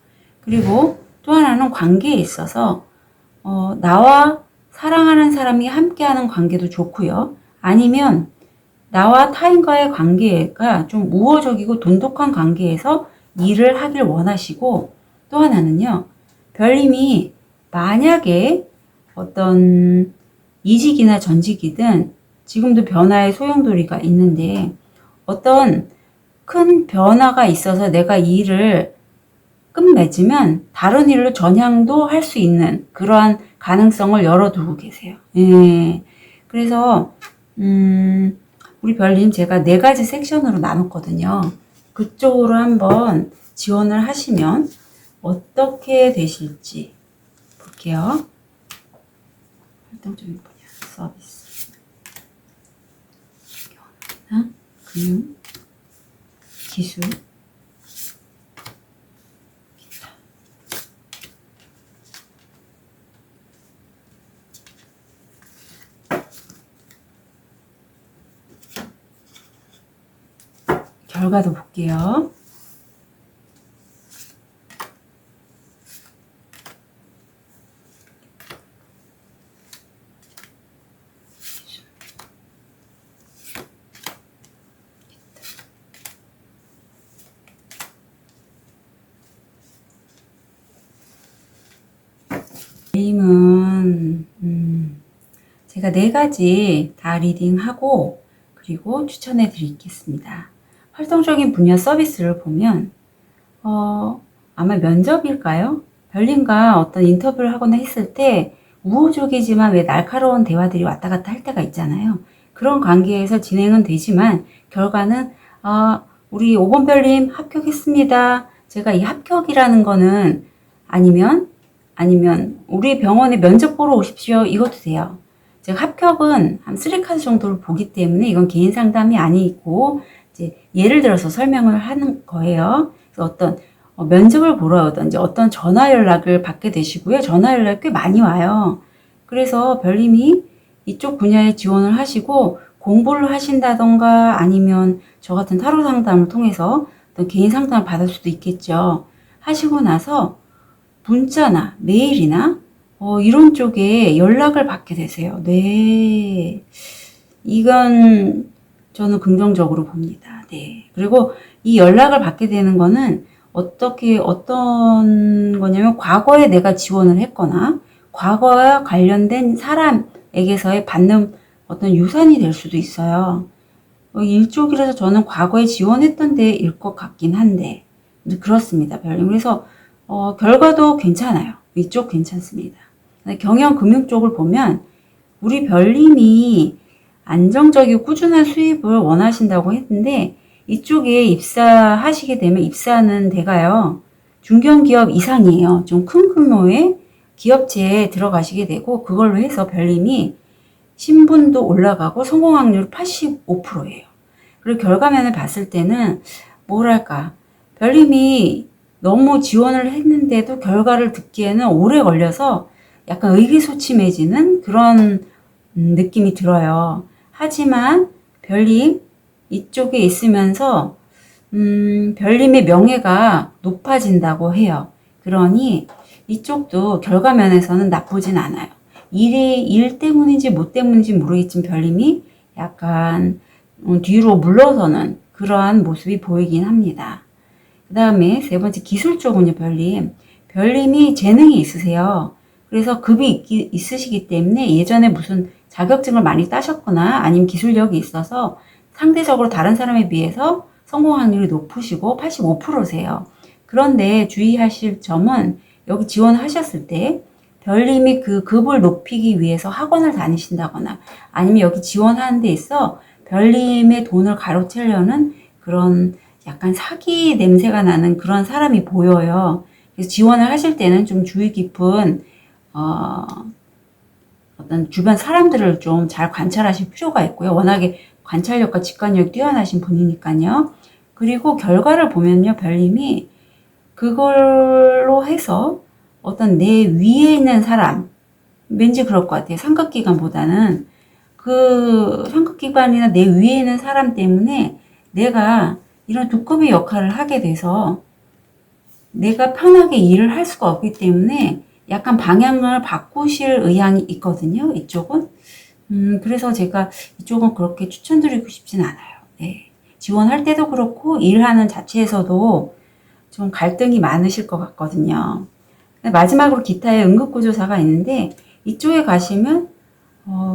그리고 또 하나는 관계에 있어서 나와 사랑하는 사람이 함께하는 관계도 좋고요. 아니면 나와 타인과의 관계가 좀 우호적이고 돈독한 관계에서 일을 하길 원하시고, 또 하나는요, 별님이 만약에 어떤 이직이나 전직이든 지금도 변화의 소용돌이가 있는데 어떤 큰 변화가 있어서 내가 이 일을 끝맺으면 다른 일로 전향도 할 수 있는 그러한 가능성을 열어두고 계세요. 예. 그래서 우리 별님 제가 4가지 섹션으로 나눴거든요. 그쪽으로 한번 지원을 하시면 어떻게 되실지 볼게요. 활동적인 분야, 서비스, 금융, 기술, 기타. 결과도 볼게요. 님은 제가 4가지 다 리딩하고 그리고 추천해 드리겠습니다. 활동적인 분야 서비스를 보면 아마 면접일까요? 별님과 어떤 인터뷰를 하거나 했을 때 우호적이지만 왜 날카로운 대화들이 왔다 갔다 할 때가 있잖아요. 그런 관계에서 진행은 되지만 결과는 우리 5번 별님 합격했습니다. 제가 이 합격이라는 거는 아니면 우리 병원에 면접 보러 오십시오. 이것도 돼요. 제가 합격은 한 3카드 정도를 보기 때문에 이건 개인 상담이 아니고 이제 예를 들어서 설명을 하는 거예요. 그래서 어떤 면접을 보러 오든지 어떤 전화 연락을 받게 되시고요. 전화 연락이 꽤 많이 와요. 그래서 별님이 이쪽 분야에 지원을 하시고 공부를 하신다던가 아니면 저 같은 타로 상담을 통해서 어떤 개인 상담을 받을 수도 있겠죠. 하시고 나서 문자나 메일이나 이런 쪽에 연락을 받게 되세요. 네. 이건 저는 긍정적으로 봅니다. 네. 그리고 이 연락을 받게 되는 거는 어떤 거냐면 과거에 내가 지원을 했거나 과거와 관련된 사람에게서의 받는 어떤 유산이 될 수도 있어요. 일쪽이라서 저는 과거에 지원했던 데일 것 같긴 한데 그렇습니다. 별님. 그래서 결과도 괜찮아요. 이쪽 괜찮습니다. 경영 금융 쪽을 보면 우리 별님이 안정적이고 꾸준한 수입을 원하신다고 했는데 이쪽에 입사하시게 되면 입사하는 데가요. 중견기업 이상이에요. 좀 큰 규모의 기업체에 들어가시게 되고 그걸로 해서 별님이 신분도 올라가고 성공 확률 85%예요. 그리고 결과면을 봤을 때는 뭐랄까 별님이 너무 지원을 했는데도 결과를 듣기에는 오래 걸려서 약간 의기소침해지는 그런 느낌이 들어요. 하지만 별님 이쪽에 있으면서 별님의 명예가 높아진다고 해요. 그러니 이쪽도 결과면에서는 나쁘진 않아요. 일 때문인지 뭐 때문인지 모르겠지만 별님이 약간 뒤로 물러서는 그러한 모습이 보이긴 합니다. 그 다음에 세 번째 기술 쪽은요, 별님. 별님이 재능이 있으세요. 그래서 급이 있으시기 때문에 예전에 무슨 자격증을 많이 따셨거나 아니면 기술력이 있어서 상대적으로 다른 사람에 비해서 성공 확률이 높으시고 85%세요. 그런데 주의하실 점은 여기 지원하셨을 때 별님이 그 급을 높이기 위해서 학원을 다니신다거나 아니면 여기 지원하는 데 있어 별님의 돈을 가로채려는 그런 약간 사기 냄새가 나는 그런 사람이 보여요. 그래서 지원을 하실 때는 좀 주의 깊은 어떤 주변 사람들을 좀 잘 관찰하실 필요가 있고요. 워낙에 관찰력과 직관력이 뛰어나신 분이니까요. 그리고 결과를 보면요, 별님이 그걸로 해서 어떤 내 위에 있는 사람, 왠지 그럴 것 같아요. 상급기관보다는 그 상급기관이나 내 위에 있는 사람 때문에 내가 이런 두꺼비 역할을 하게 돼서 내가 편하게 일을 할 수가 없기 때문에 약간 방향을 바꾸실 의향이 있거든요. 이쪽은. 그래서 제가 이쪽은 그렇게 추천드리고 싶진 않아요. 네. 지원할 때도 그렇고 일하는 자체에서도 좀 갈등이 많으실 것 같거든요. 마지막으로 기타의 응급구조사가 있는데 이쪽에 가시면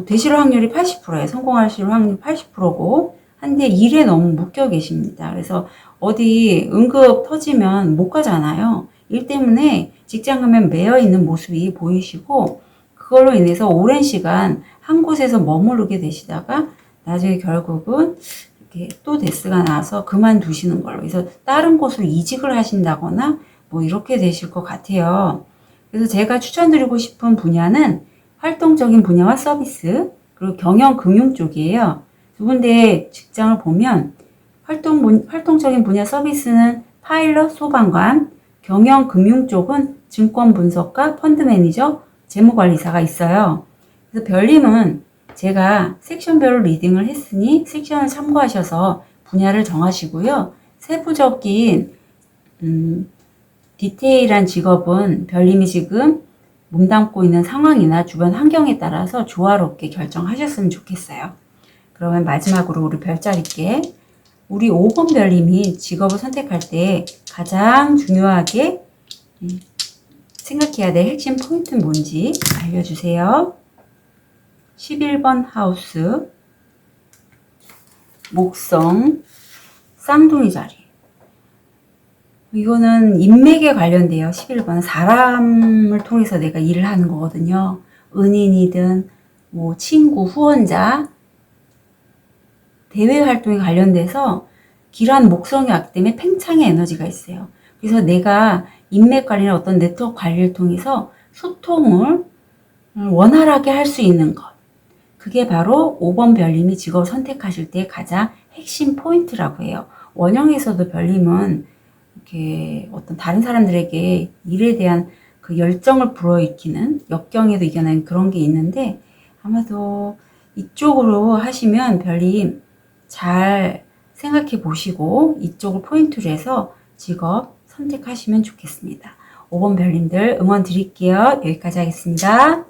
되실 확률이 80%예요. 성공하실 확률이 80%고 한데 일에 너무 묶여 계십니다. 그래서 어디 응급 터지면 못 가잖아요. 일 때문에 직장 가면 매여 있는 모습이 보이시고 그걸로 인해서 오랜 시간 한 곳에서 머무르게 되시다가 나중에 결국은 이렇게 또 데스가 나와서 그만두시는 걸로. 그래서 다른 곳으로 이직을 하신다거나 뭐 이렇게 되실 것 같아요. 그래서 제가 추천드리고 싶은 분야는 활동적인 분야와 서비스, 그리고 경영 금융 쪽이에요. 두 군데 직장을 보면 활동적인 분야 서비스는 파일럿 소방관, 경영 금융 쪽은 증권 분석가, 펀드 매니저, 재무관리사가 있어요. 그래서 별님은 제가 섹션별로 리딩을 했으니 섹션을 참고하셔서 분야를 정하시고요. 세부적인 디테일한 직업은 별님이 지금 몸담고 있는 상황이나 주변 환경에 따라서 조화롭게 결정하셨으면 좋겠어요. 그러면 마지막으로 우리 별자리께 우리 5번 별님이 직업을 선택할 때 가장 중요하게 생각해야 될 핵심 포인트는 뭔지 알려주세요. 11번 하우스, 목성, 쌍둥이 자리. 이거는 인맥에 관련돼요. 11번 사람을 통해서 내가 일을 하는 거거든요. 은인이든 뭐 친구, 후원자, 대외 활동에 관련돼서 길한 목성이 왔기 때문에 팽창의 에너지가 있어요. 그래서 내가 인맥 관리나 어떤 네트워크 관리를 통해서 소통을 원활하게 할 수 있는 것. 그게 바로 5번 별님이 직업을 선택하실 때 가장 핵심 포인트라고 해요. 원형에서도 별님은 이렇게 어떤 다른 사람들에게 일에 대한 그 열정을 불어일으키는 역경에도 이겨낸 그런 게 있는데 아마도 이쪽으로 하시면 별님 잘 생각해 보시고 이쪽을 포인트로 해서 직업 선택하시면 좋겠습니다. 5번 별님들 응원 드릴게요. 여기까지 하겠습니다.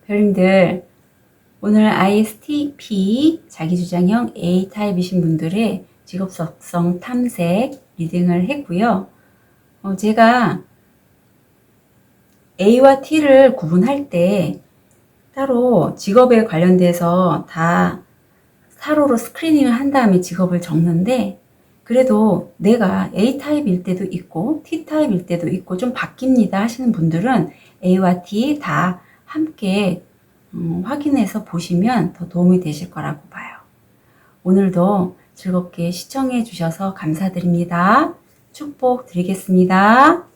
별님들 오늘 ISTP 자기주장형 A타입이신 분들의 직업속성 탐색 리딩을 했고요. 제가 A와 T를 구분할 때 따로 직업에 관련돼서 다 타로로 스크리닝을 한 다음에 직업을 적는데 그래도 내가 A타입일 때도 있고 T타입일 때도 있고 좀 바뀝니다 하시는 분들은 A와 T 다 함께 확인해서 보시면 더 도움이 되실 거라고 봐요. 오늘도 즐겁게 시청해 주셔서 감사드립니다. 축복 드리겠습니다.